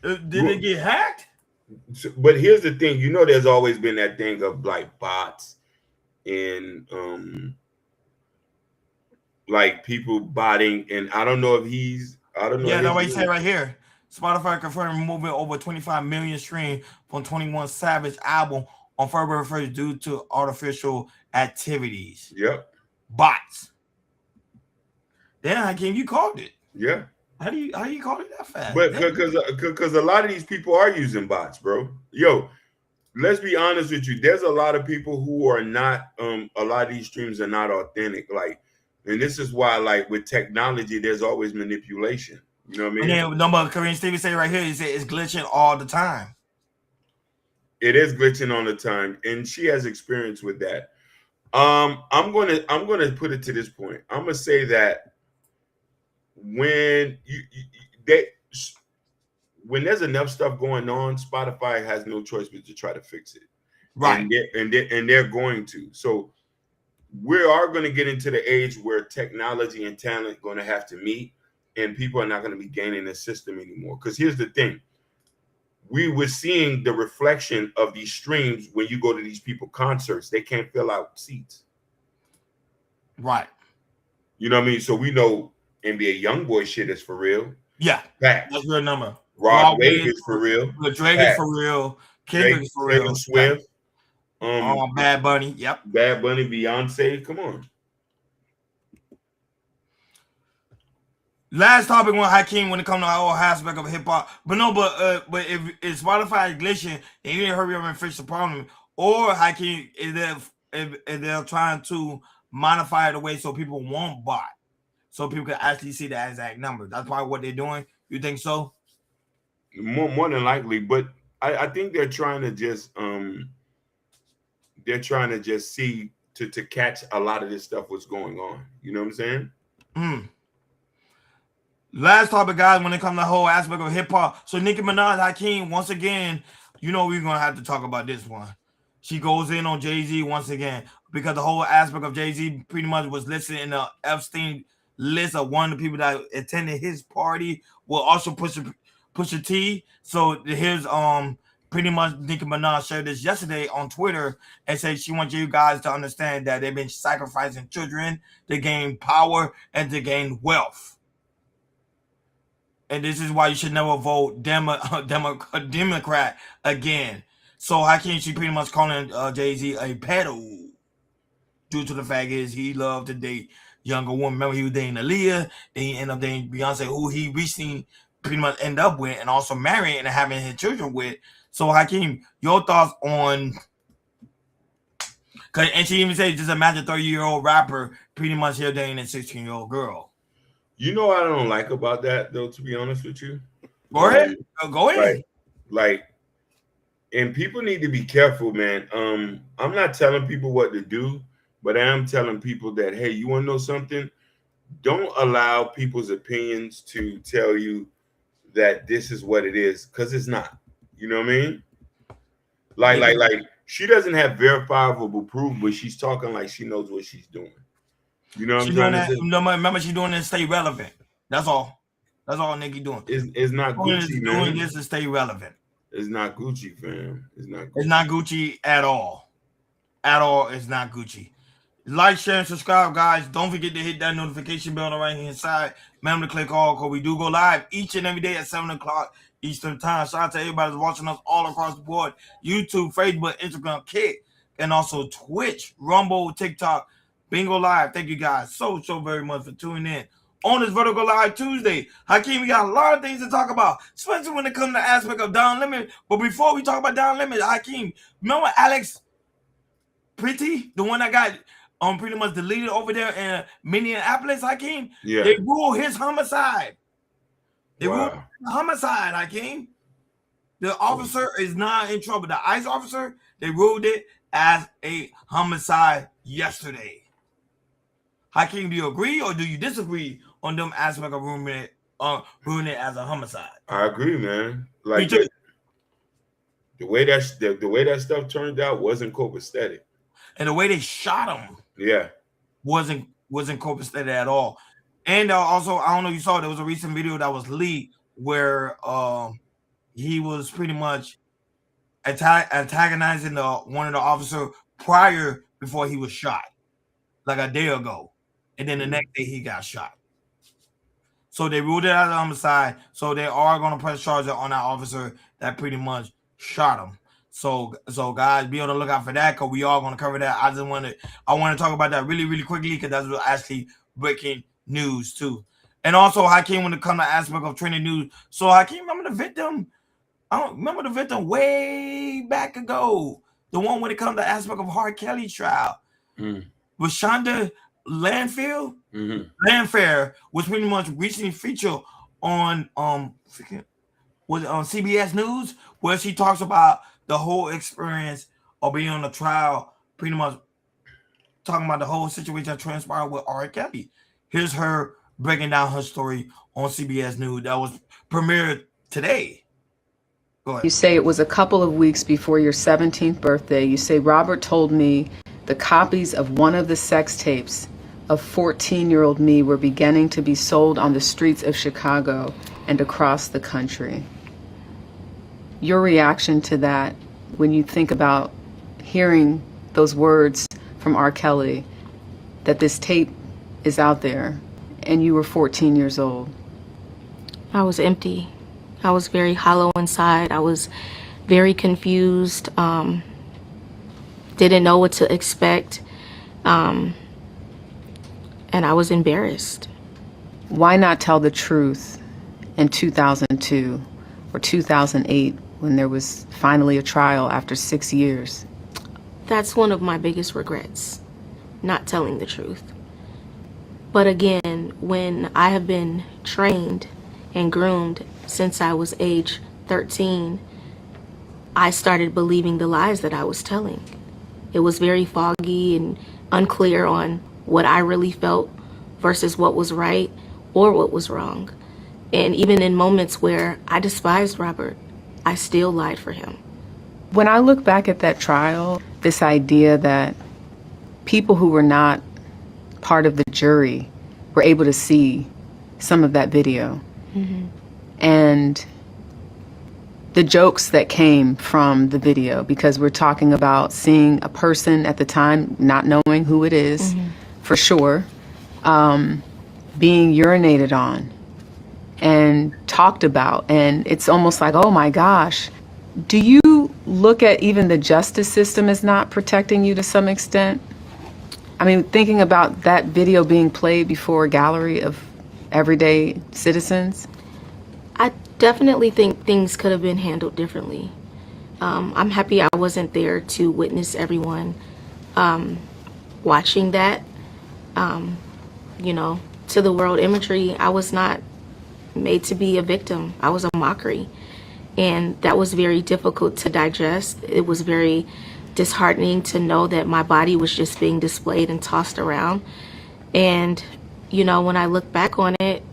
S2: Did it get hacked?
S3: But here's the thing. You know, there's always been that thing of like bots and like people botting. And I don't know if I don't know.
S2: Yeah, that's what he said right here. Spotify confirmed removing over 25 million streams from 21 Savage album on February 1st due to artificial activities.
S3: Yep.
S2: Bots. Then Hakeem, you called it.
S3: Yeah.
S2: How you call it that fast?
S3: But because a lot of these people are using bots, bro. Yo, let's be honest with you. There's a lot of people who are not. A lot of these streams are not authentic. Like, and this is why, like, with technology, there's always manipulation. You know what I mean?
S2: And then number Kareem Stevens say right here, he said it's glitching all the time.
S3: It is glitching all the time, and she has experience with that. I'm gonna put it to this point. I'm gonna say that when when there's enough stuff going on, Spotify has no choice but to try to fix it.
S2: Right.
S3: And they're going to. So we are going to get into the age where technology and talent going to have to meet, and people are not going to be gaining the system anymore. Because here's the thing. We were seeing the reflection of these streams when you go to these people concerts. They can't fill out seats.
S2: Right.
S3: You know what I mean? So we know NBA YoungBoy shit is for real.
S2: Yeah.
S3: Fact.
S2: That's real number.
S3: Rod Wave is for real.
S2: Drake is for real. Kendrick is for real.
S3: Taylor Swift.
S2: Bad Bunny. Yep.
S3: Bad Bunny, Beyonce. Come on.
S2: Last topic on Hakeem when it comes to our whole aspect of hip hop. But if Spotify is glitching and you didn't hurry up and fix the problem, or Hakeem if they're trying to modify it away so people won't buy, so people can actually see the exact number. That's probably what they're doing. You think so?
S3: More than likely, but I think they're trying to just see to catch a lot of this stuff what's going on. You know what I'm saying?
S2: Last topic, guys, when it comes to the whole aspect of hip hop. So Nicki Minaj, Hakeem, once again, you know we're gonna have to talk about this one. She goes in on Jay-Z once again because the whole aspect of Jay-Z pretty much was listed in the Epstein list of one of the people that attended his party. Will also Pusha T. So here's pretty much Nicki Minaj shared this yesterday on Twitter and said she wants you guys to understand that they've been sacrificing children to gain power and to gain wealth. And this is why you should never vote Democrat again. So how can she pretty much calling Jay-Z a pedo due to the fact is he loved to date younger women. Remember he was dating Aaliyah, then he ended up dating Beyonce, who he recently pretty much ended up with and also marrying and having his children with. So Hakeem, your thoughts on? And she even said, just imagine 30-year-old rapper pretty much here dating a 16-year-old girl.
S3: You know what I don't like about that, though, to be honest with you?
S2: Go ahead. Go ahead.
S3: Like, and people need to be careful, man. I'm not telling people what to do, but I am telling people that, hey, you want to know something? Don't allow people's opinions to tell you that this is what it is, because it's not. You know what I mean? Like she doesn't have verifiable proof, but she's talking like she knows what she's doing. You know what I'm trying to say?
S2: Remember, she's doing this to stay relevant. That's all. That's all Nicki doing.
S3: It's not Gucci, man.
S2: Doing this to stay relevant.
S3: It's not Gucci, fam. It's not Gucci.
S2: It's not Gucci at all. At all, it's not Gucci. Like, share, and subscribe, guys. Don't forget to hit that notification bell on the right-hand side. Remember to click all, because we do go live each and every day at 7 o'clock Eastern Time. Shout out to everybody that's watching us all across the board. YouTube, Facebook, Instagram, Kick, and also Twitch, Rumble, TikTok, Bingo Live. Thank you guys so very much for tuning in on this Vertical Live Tuesday. Hakeem, we got a lot of things to talk about, especially when it comes to the aspect of Don Lemon. But before we talk about Don Lemon, Hakeem, remember Alex Pretty, the one that got pretty much deleted over there in Minneapolis, Hakeem?
S3: Yeah.
S2: They ruled his homicide. They ruled
S3: Wow.
S2: homicide, Hakeem. The officer is not in trouble. The ICE officer, they ruled it as a homicide yesterday. Hakeem, do you agree or do you disagree on them aspect of ruling it as a homicide?
S3: I agree, man. Like the way that stuff turned out wasn't copacetic.
S2: And the way they shot him,
S3: yeah,
S2: wasn't copacetic at all. And also, I don't know if you saw, there was a recent video that was leaked where he was pretty much antagonizing one of the officers before he was shot, like a day ago, and then the next day he got shot. So they ruled it as a homicide. So they are going to press charges on that officer that pretty much shot him. So guys, be on the lookout for that, because we are going to cover that. I want to talk about that really quickly, because that's actually breaking news too. And also, Hakeem, when it comes to aspect of trending news, so Hakeem, remember the victim? I don't remember the victim way back ago. The one when it comes to aspect of R. Kelly trial. With Shonda Landfield, Landfair, was pretty much recently featured on CBS News, where she talks about the whole experience of being on the trial, pretty much talking about the whole situation that transpired with R. Kelly. Here's her breaking down her story on CBS News that was premiered today. Go ahead.
S20: You say it was a couple of weeks before your 17th birthday. You say Robert told me the copies of one of the sex tapes of 14-year-old me were beginning to be sold on the streets of Chicago and across the country. Your reaction to that when you think about hearing those words from R. Kelly, that this tape is out there, and you were 14 years old?
S21: I was empty. I was very hollow inside. I was very confused, didn't know what to expect, and I was embarrassed.
S20: Why not tell the truth in 2002 or 2008 when there was finally a trial after 6 years?
S21: That's one of my biggest regrets, not telling the truth. But again, when I have been trained and groomed since I was age 13, I started believing the lies that I was telling. It was very foggy and unclear on what I really felt versus what was right or what was wrong. And even in moments where I despised Robert, I still lied for him.
S20: When I look back at that trial, this idea that people who were not part of the jury were able to see some of that video, and the jokes that came from the video, because we're talking about seeing a person at the time, not knowing who it is, for sure, being urinated on and talked about, and it's almost like, oh my gosh. Do you look at even the justice system as not protecting you to some extent? I mean, thinking about that video being played before a gallery of everyday citizens?
S21: I definitely think things could have been handled differently. I'm happy I wasn't there to witness everyone watching that. You know, to the world imagery, I was not made to be a victim. I was a mockery. And that was very difficult to digest. It was very disheartening to know that my body was just being displayed and tossed around. And, you know, when I look back on it,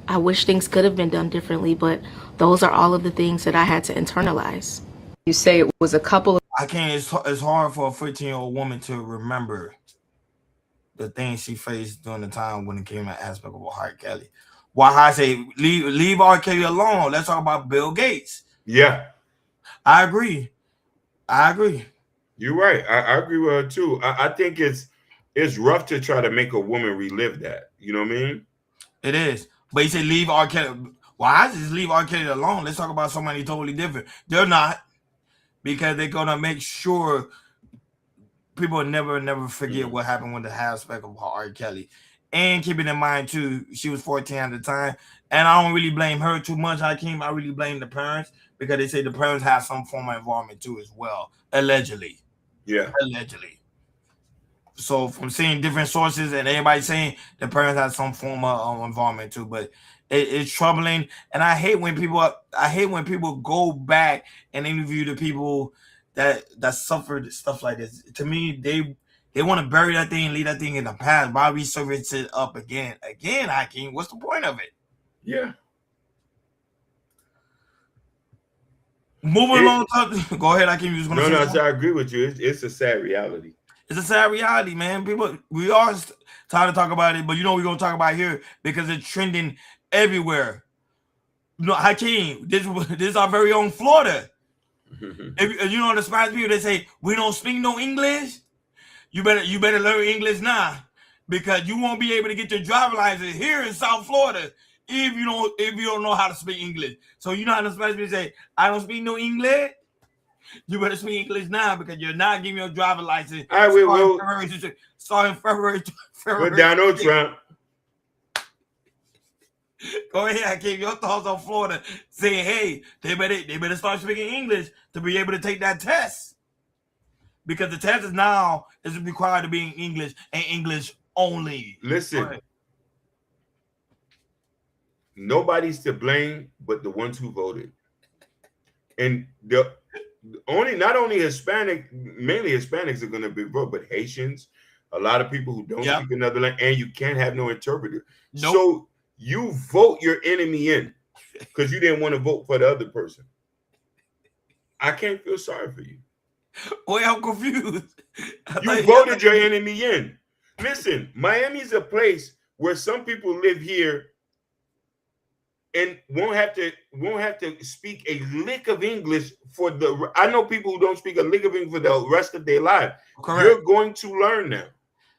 S21: I wish things could have been done differently, but those are all of the things that I had to internalize.
S20: You say it was a couple of...
S2: It's hard for a 14-year-old woman to remember the things she faced during the time when it came to aspect of R. Kelly. Why I say leave R. Kelly alone. Let's talk about Bill Gates.
S3: Yeah,
S2: I agree.
S3: You're right. I agree with her too. I think it's rough to try to make a woman relive that. You know what I mean?
S2: It is. But you say leave R. Kelly. Well, I just leave R. Kelly alone. Let's talk about somebody totally different. They're not, because they're gonna make sure people will never forget what happened with the aspect of R. Kelly. And keeping in mind too, she was 14 at the time. And I don't really blame her too much, Hakeem. I really blame the parents, because they say the parents have some form of involvement too as well. Allegedly.
S3: Yeah.
S2: Allegedly. So from seeing different sources and everybody saying the parents have some form of involvement too, but it's troubling. And I hate when people go back and interview the people that suffered stuff like this. To me, they want to bury that thing and leave that thing in the past. Why resurface it up again? Hakeem, what's the point of it?
S3: Yeah.
S2: Moving along. Go ahead, Hakeem. You was gonna say something?
S3: I agree with you. It's a sad reality.
S2: It's a sad reality, man. People, we are tired to talk about it, but we're gonna talk about it here because it's trending everywhere. Hakeem, this is our very own Florida. If you know the Spanish people, they say we don't speak no English. You better learn English now, because you won't be able to get your driver's license here in South Florida if you don't know how to speak English. So you know how the Spanish people say, I don't speak no English. You better speak English now, because you're not giving your driver's license.
S3: All right, we will.
S2: Starting February.
S3: With Donald Trump.
S2: Go ahead, I gave your thoughts on Florida, saying, hey, they better start speaking English to be able to take that test, because the test is required to be in English and English only.
S3: Listen, nobody's to blame but the ones who voted, and not only Hispanic, mainly Hispanics are going to be voted, but Haitians, a lot of people who don't speak another language, and you can't have no interpreter.
S2: Nope.
S3: So you vote your enemy in because you didn't want to vote for the other person. I can't feel sorry for you.
S2: Wait, I'm confused.
S3: You voted your enemy in. Listen, Miami's a place where some people live here and won't have to speak a lick of English for the. I know people who don't speak a lick of English for the rest of their life.
S2: Correct.
S3: You're going to learn now.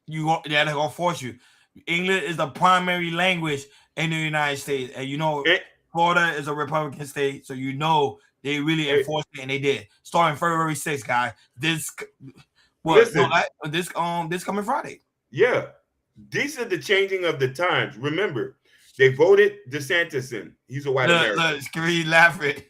S2: They're gonna force you. English is the primary language in the United States, and Florida is a Republican state, so they really enforced it, and they did. Starting February 6th, guys. This coming Friday.
S3: Yeah, these are the changing of the times. Remember, they voted DeSantis in. He's a white American.
S2: Look, laughing.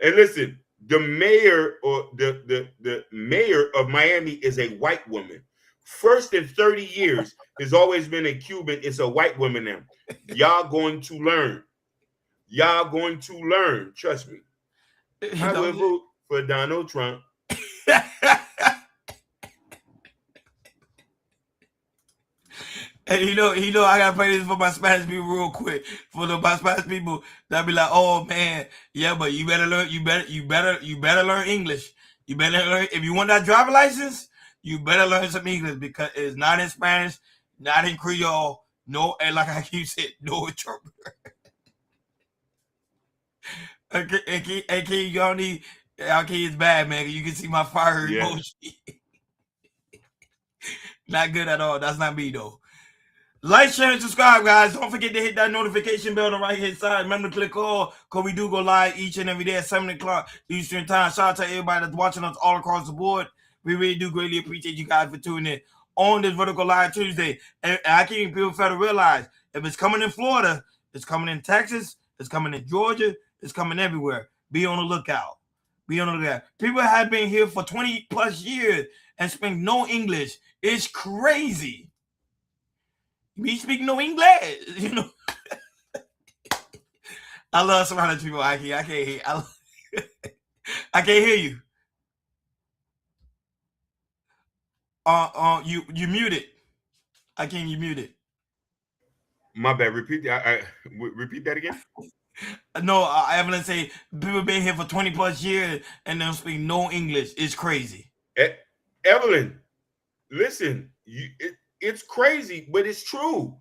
S3: And listen, the mayor or the mayor of Miami is a white woman. First in 30 years, has always been a Cuban. It's a white woman now. Y'all going to learn. Y'all going to learn. Trust me. I will vote for Donald Trump.
S2: And I gotta play this for my Spanish people real quick. For my Spanish people that be like, oh man, yeah, but you better learn. You better learn English. You better learn. If you want that driver license, you better learn some English, because it's not in Spanish, not in Creole, and like I keep saying, no interpreter. Okay, y'all need. Okay, it's bad, man. You can see my fire emoji. Not good at all. That's not me though. Like, share, and subscribe, guys. Don't forget to hit that notification bell on the right-hand side. Remember to click all, because we do go live each and every day at 7 o'clock Eastern Time. Shout out to everybody that's watching us all across the board. We really do greatly appreciate you guys for tuning in on this Vertical Live Tuesday. And I can't people fail to realize, if it's coming in Florida, it's coming in Texas, it's coming in Georgia, it's coming everywhere. Be on the lookout. Be on the lookout. People have been here for 20 plus years and speak no English. It's crazy. Me speak no English, I love surrounding people. I can't hear. I can't hear you. You muted. I can't. You muted.
S3: My bad. Repeat that. Repeat that again.
S2: No, Evelyn say people been here for 20 plus years and they don't speak no English. It's crazy.
S3: Evelyn, listen, it's crazy, but it's true.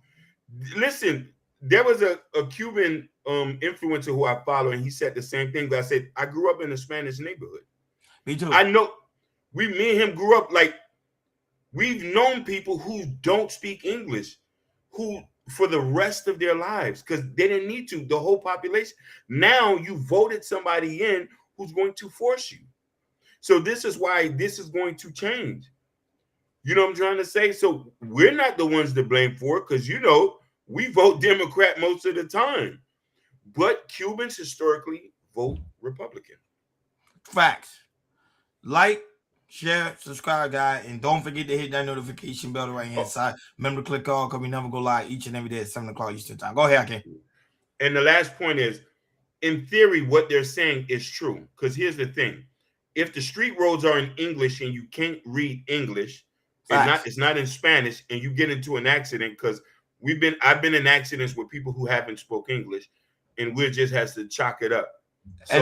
S3: Listen, there was a Cuban influencer who I follow, and he said the same thing. But I said, I grew up in a Spanish neighborhood.
S2: Me too.
S3: I know me and him grew up like we've known people who don't speak English, who for the rest of their lives because they didn't need to. The whole population. Now you voted somebody in who's going to force you. So this is why this is going to change. You know what I'm trying to say? So we're not the ones to blame for it because, you know, we vote Democrat most of the time. But Cubans historically vote Republican.
S2: Facts. Like, share, subscribe, guys, and don't forget to hit that notification bell right hand side. Remember to click all because we never go live each and every day at 7 o'clock Eastern time. Go ahead, Hakeem.
S3: And the last point is, in theory, what they're saying is true. Because here's the thing. If the street roads are in English and you can't read English, and it's not in Spanish, and you get into an accident, because I've been in accidents with people who haven't spoke English, and we just has to chalk it up. So,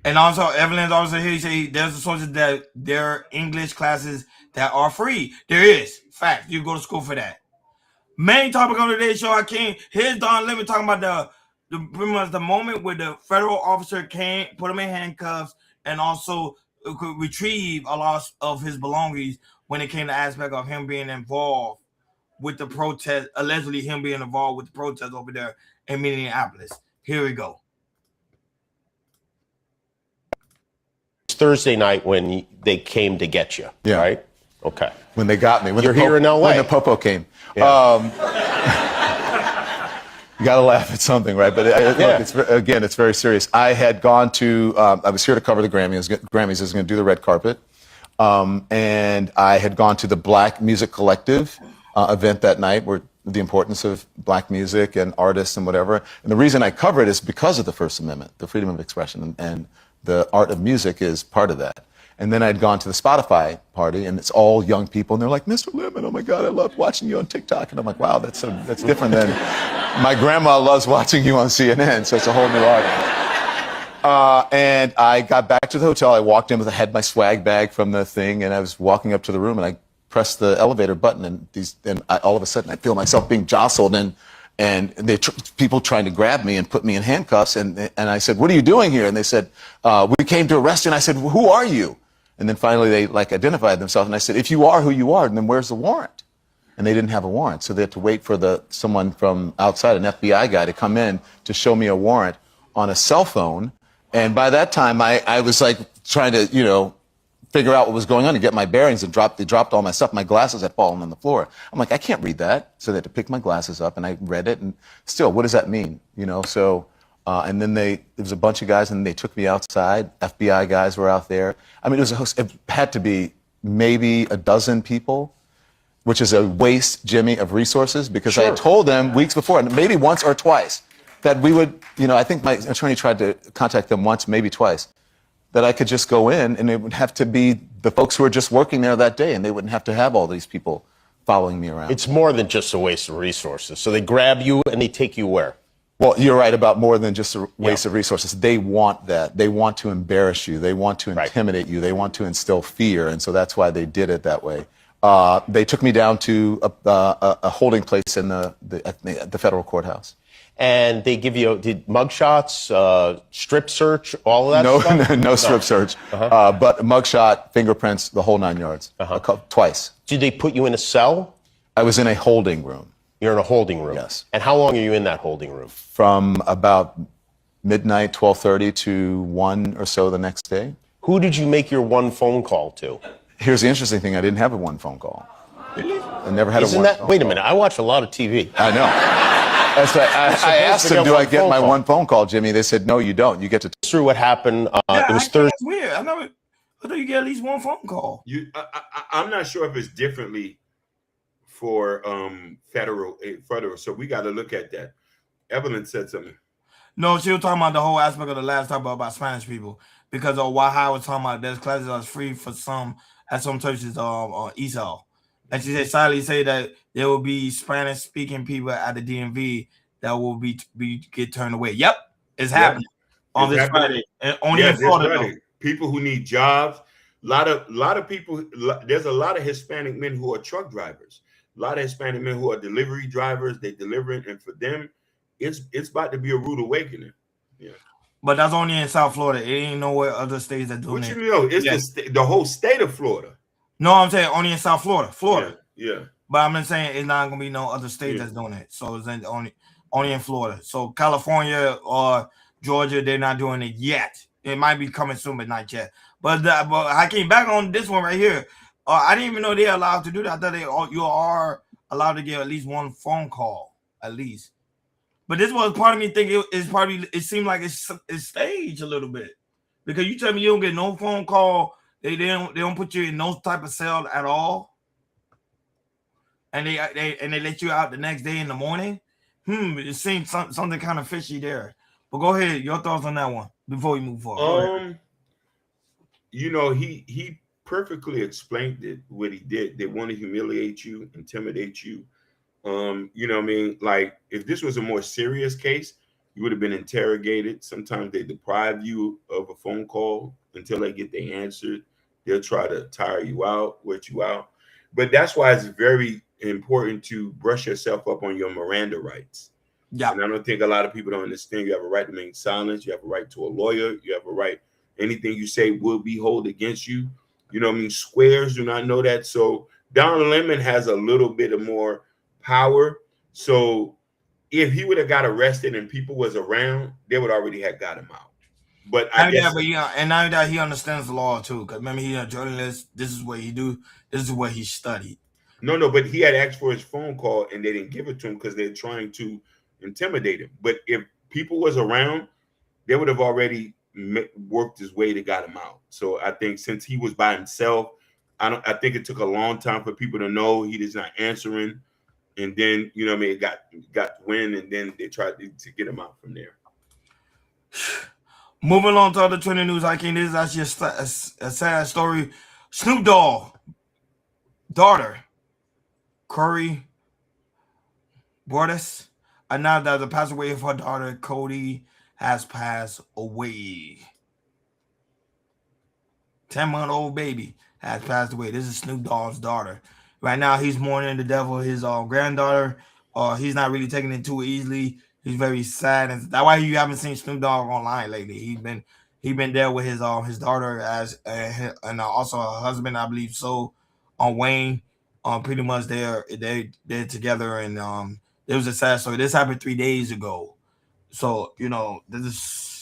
S2: and also Evelyn's also here. Say there's a sources that there are English classes that are free. There is fact. You go to school for that. Main topic on today's show, Hakeem. Here's Don Lemon talking about pretty much the moment where the federal officer came, put him in handcuffs, and also could retrieve a lot of his belongings when it came to aspect of him being involved with the protest, allegedly him being involved with the protest over there in Minneapolis. Here we go.
S1: Thursday night when they came to get you, right? Okay.
S22: When they got me. When
S1: You're here in LA.
S22: When the popo came.
S1: Yeah.
S22: You got to laugh at something, right? But look, it's very serious. I had gone to, I was here to cover the Grammys. I was going to do the red carpet. And I had gone to the Black Music Collective event that night, where the importance of Black music and artists and whatever. And the reason I cover it is because of the First Amendment, the freedom of expression, and the art of music is part of that. And then I'd gone to the Spotify party, and it's all young people, and they're like, Mr. Lemon, oh my God, I love watching you on TikTok. And I'm like, wow, that's different than my grandma loves watching you on CNN, so it's a whole new audience. And I got back to the hotel. I walked in I had my swag bag from the thing, and I was walking up to the room, and I pressed the elevator button, and all of a sudden I feel myself being jostled, and people trying to grab me and put me in handcuffs. And I said, what are you doing here? And they said, we came to arrest you. And I said, well, who are you? And then finally they identified themselves. And I said, if you are who you are, then where's the warrant? And they didn't have a warrant. So they had to wait for someone from outside, an FBI guy, to come in to show me a warrant on a cell phone. And by that time, I was like trying to, figure out what was going on and get my bearings, and they dropped all my stuff. My glasses had fallen on the floor. I'm like, I can't read that. So they had to pick my glasses up, and I read it, and still, what does that mean? So, and then there was a bunch of guys, and they took me outside. FBI guys were out there. I mean, it had to be maybe a dozen people, which is a waste, Jimmy, of resources, because I had told them weeks before, and maybe once or twice, that we would, I think my attorney tried to contact them once, maybe twice, that I could just go in, and it would have to be the folks who were just working there that day, and they wouldn't have to have all these people following me around.
S1: It's more than just a waste of resources. So they grab you and they take you where?
S22: Well, you're right about more than just a waste of resources. They want that. They want to embarrass you. They want to intimidate you. They want to instill fear, and so that's why they did it that way. They took me down to a holding place in the federal courthouse.
S1: And they give you mugshots, strip search, all of that stuff?
S22: No strip search, but mugshot, fingerprints, the whole 9 yards, twice.
S1: Did they put you in a cell?
S22: I was in a holding room.
S1: You're in a holding room?
S22: Yes.
S1: And how long are you in that holding room?
S22: From about midnight, 12:30 to 1 or so the next day.
S1: Who did you make your one phone call to?
S22: Here's the interesting thing. I didn't have a one phone call. Really? I never had a one phone call.
S1: Wait a minute. I watch a lot of TV.
S22: I know. I asked them, do I get my one phone call, Jimmy? They said, no, you don't. You get to
S1: through what happened. It was Thursday.
S2: That's weird. I thought you get at least one phone call.
S3: I'm not sure if it's differently for federal. So we got to look at that. Evelyn said something.
S2: No, she was talking about the whole aspect of the last topic about Spanish people, because of what I was talking about. There's classes that's free for some at some churches on Esau. And she said, sadly, say that there will be Spanish-speaking people at the DMV that will be get turned away. Yep, it's happening on this Friday. And only in Florida.
S3: People who need jobs. A lot of people. There's a lot of Hispanic men who are truck drivers. A lot of Hispanic men who are delivery drivers. They delivering, and for them, it's about to be a rude awakening. Yeah.
S2: But that's only in South Florida. It ain't nowhere other states that do it.
S3: It's the whole state of Florida.
S2: No, I'm saying only in South Florida.
S3: Yeah.
S2: But I'm just saying it's not gonna be no other state that's doing it. So it's only in Florida. So California or Georgia, they're not doing it yet. It might be coming soon, but not yet. But I came back on this one right here. I didn't even know they're allowed to do that. I thought you are allowed to get at least one phone call, at least. But this was part of me thinking it seemed like it's staged a little bit. Because you tell me you don't get no phone call, they don't put you in no type of cell at all. And they let you out the next day in the morning. It seems something kind of fishy there. But go ahead, your thoughts on that one before we move forward.
S3: You know, he perfectly explained it, what he did. They want to humiliate you, intimidate you. You know what I mean? Like, if this was a more serious case, you would have been interrogated. Sometimes they deprive you of a phone call until they get the answer. They'll try to tire you out, wet you out. But that's why it's very important to brush yourself up on your Miranda rights.
S2: Yeah.
S3: And I don't think a lot of people don't understand. You have a right to remain silent. You have a right to a lawyer. You have a right. Anything you say will be held against you. You know what I mean? Squares do not know that. So Don Lemon has a little bit of more power. So if he would have got arrested and people was around, they would already have got him out. But I guess,
S2: and now that he understands the law too, because remember he's a journalist. This is what he do. This is what he studied.
S3: No, but he had asked for his phone call and they didn't give it to him because they're trying to intimidate him. But if people was around, they would have already worked his way to got him out. So I think since he was by himself, I think it took a long time for people to know he is not answering. And then, you know what I mean, it got wind, and then they tried to get him out from there.
S2: Moving on to other trending news, this is actually a sad story. Snoop Dogg daughter, Corey Bordes, announced that the passed away of her daughter, Cody, has passed away. 10-month-old baby has passed away. This is Snoop Dogg's daughter. Right now, he's mourning the death of his granddaughter. He's not really taking it too easily. He's very sad, and that's why you haven't seen Snoop Dogg online lately. He's been there with his daughter and also her husband, I believe so, on Wayne. Pretty much they're together, and it was a sad story. This happened 3 days ago, so you know this is.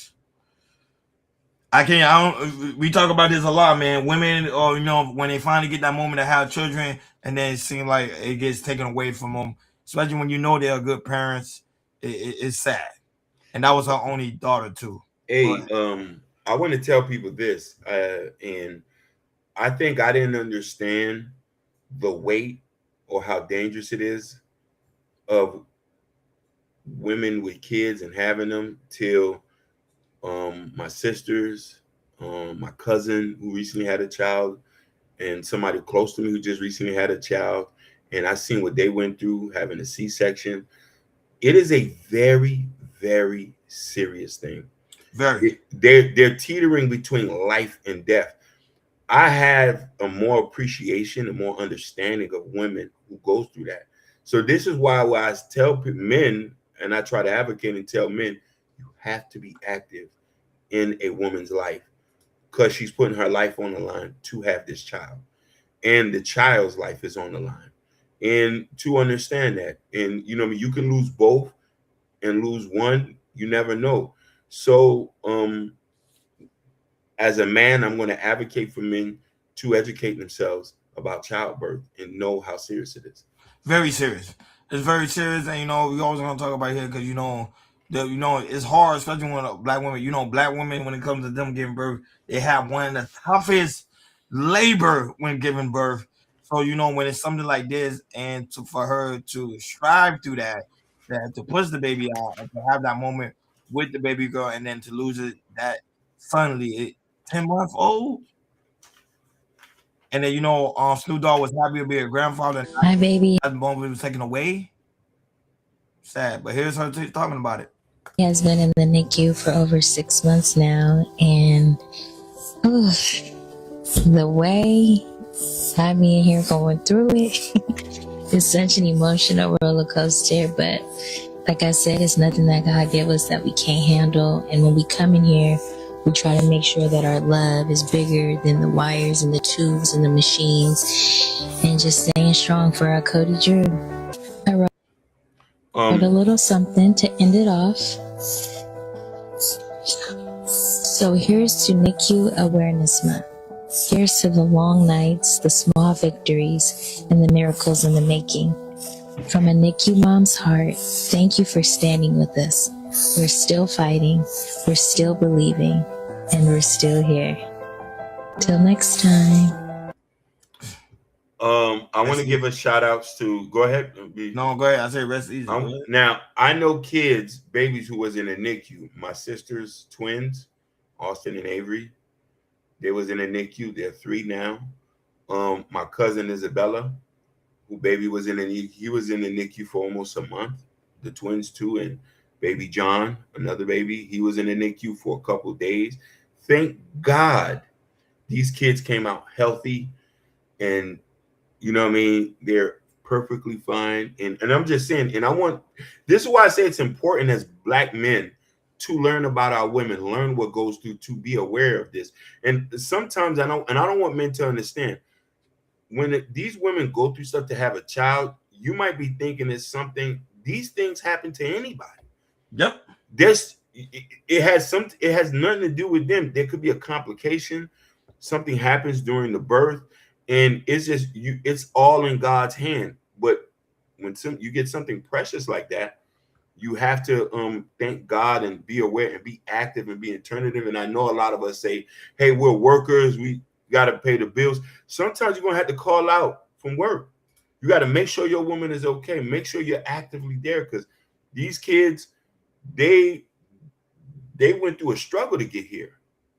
S2: We talk about this a lot, man. Women, you know, when they finally get that moment to have children, and then it seems like it gets taken away from them, especially when you know they're good parents. It's sad, and that was her only daughter too.
S3: Hey, I want to tell people this, and I think I didn't understand the weight or how dangerous it is of women with kids and having them till my sisters, my cousin who recently had a child, and somebody close to me who just recently had a child, and I seen what they went through having a C-section. It is a very, very serious thing. They're teetering between life and death. I have a more appreciation and more understanding of women who go through that. So this is why I tell men, and I try to advocate and tell men, you have to be active in a woman's life because she's putting her life on the line to have this child, and the child's life is on the line. And to understand that, and you know, you can lose both and lose one, you never know. So as a man, I'm going to advocate for men to educate themselves about childbirth and know how serious it is.
S2: Very serious. It's very serious, and you know, we always going to talk about here because you know it's hard, especially when black women. You know, black women, when it comes to them giving birth, they have one of the toughest labor when giving birth. So, you know, when it's something like this, and for her to strive through that to push the baby out and to have that moment with the baby girl, and then to lose it that suddenly, 10-month-old. And then, you know, Snoop Dogg was happy to be a grandfather.
S4: My baby.
S2: That moment was taken away. Sad, but here's her talking about it.
S4: He has been in the NICU for over 6 months now, and the way I'm in here going through it is such an emotional roller coaster. But like I said, it's nothing that God gave us that we can't handle. And when we come in here, We try to make sure that our love is bigger than the wires and the tubes and the machines, and just staying strong for our Cody Drew. I wrote a little something to end it off. So here's to NICU Awareness Month. Here's to the long nights, the small victories, and the miracles in the making. From a NICU mom's heart, thank you for standing with us. We're still fighting, we're still believing, and we're still here. Till next time.
S3: I want to give a shout outs to, go ahead.
S2: No, go ahead. I say rest easy.
S3: Now, I know kids, babies who was in a NICU. My sister's twins, Austin and Avery, they was in a NICU. They're 3 now. My cousin Isabella, who baby was in a NICU, he was in the NICU for almost a month. The twins too, and baby John, another baby, he was in the NICU for a couple of days. Thank God these kids came out healthy, and you know what I mean, they're perfectly fine. And I'm just saying, and this is why I say it's important as Black men to learn about our women, learn what goes through, to be aware of this. And sometimes I don't want men to understand, when these women go through stuff to have a child, you might be thinking it's something, these things happen to anybody.
S2: Yep.
S3: It has nothing to do with them. There could be a complication, something happens during the birth, and it's all in God's hand. But when you get something precious like that, you have to thank God and be aware and be active and be alternative. And I know a lot of us say, hey, we're workers, we got to pay the bills. Sometimes you're going to have to call out from work. You got to make sure your woman is okay. Make sure you're actively there, because these kids, they went through a struggle to get here.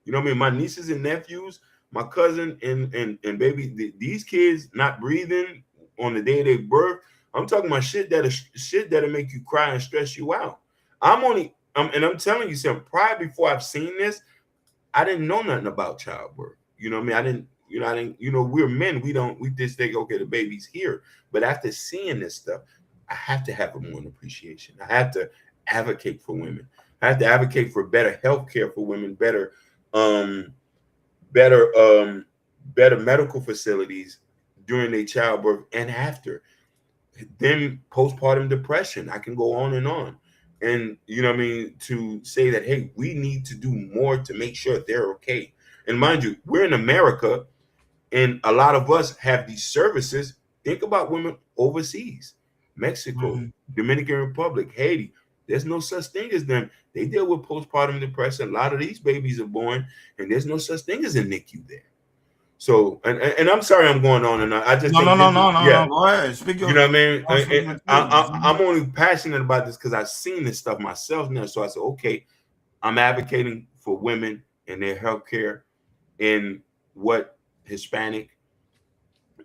S3: You know what I mean? My nieces and nephews, my cousin and baby, these kids not breathing on the day of their birth. I'm talking about shit that'll make you cry and stress you out. And I'm telling you something. Prior, before I've seen this, I didn't know nothing about childbirth. You know what I mean? We're men. We just think, okay, the baby's here. But after seeing this stuff, I have to have more appreciation. I have to advocate for women. I have to advocate for better health care for women, better medical facilities during their childbirth and after. Then postpartum depression. I can go on and on. And you know what I mean, to say that, hey, we need to do more to make sure they're okay. And mind you, we're in America, and a lot of us have these services. Think about women overseas, Mexico, Dominican Republic, Haiti. There's no such thing as them. They deal with postpartum depression. A lot of these babies are born, and there's no such thing as a NICU there. So, and I'm sorry I'm going on and on. I just
S2: no. Go ahead. Speak your,
S3: you know what I mean? I'm only passionate about this because I've seen this stuff myself now. So I said, okay, I'm advocating for women and their health care and what Hispanic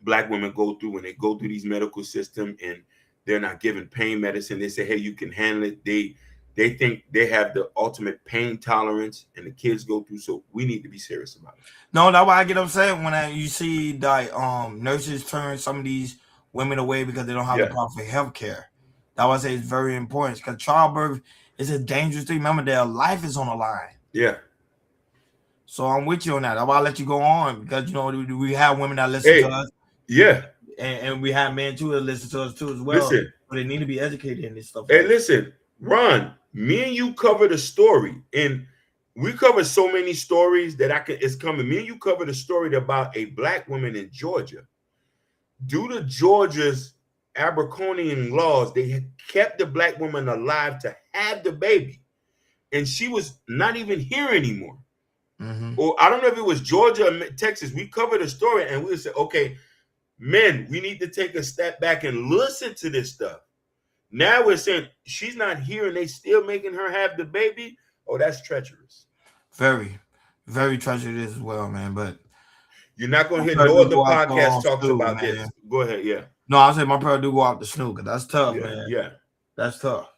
S3: Black women go through when they go through these medical system and they're not given pain medicine. They say, hey, you can handle it. They think they have the ultimate pain tolerance, and the kids go through. So we need to be serious about it.
S2: No, that's why I get upset when you see that nurses turn some of these women away because they don't have the proper health care. That's why I say it's very important, because childbirth is a dangerous thing. Remember, their life is on the line.
S3: Yeah.
S2: So I'm with you on that. That's why I let you go on, because we have women that listen to us.
S3: Yeah.
S2: And we have men too that listen to us too as well.
S3: Listen,
S2: but they need to be educated in this stuff.
S3: Hey, listen, Ron, me and you covered a story, and we covered so many stories that it's coming. Me and you covered a story about a Black woman in Georgia. Due to Georgia's Aberconian laws, they had kept the Black woman alive to have the baby, and she was not even here anymore. Or I don't know if it was Georgia or Texas. We covered a story, and we said, okay, men, we need to take a step back and listen to this stuff. Now we're saying she's not here and they still making her have the baby. Oh, that's treacherous.
S2: Very, very treacherous as well, man. But
S3: you're not going to hear no other podcast talks about this. Go ahead, yeah.
S2: No, I say my prayer do go out to Snoop, because that's tough, man.
S3: Yeah.
S2: That's tough.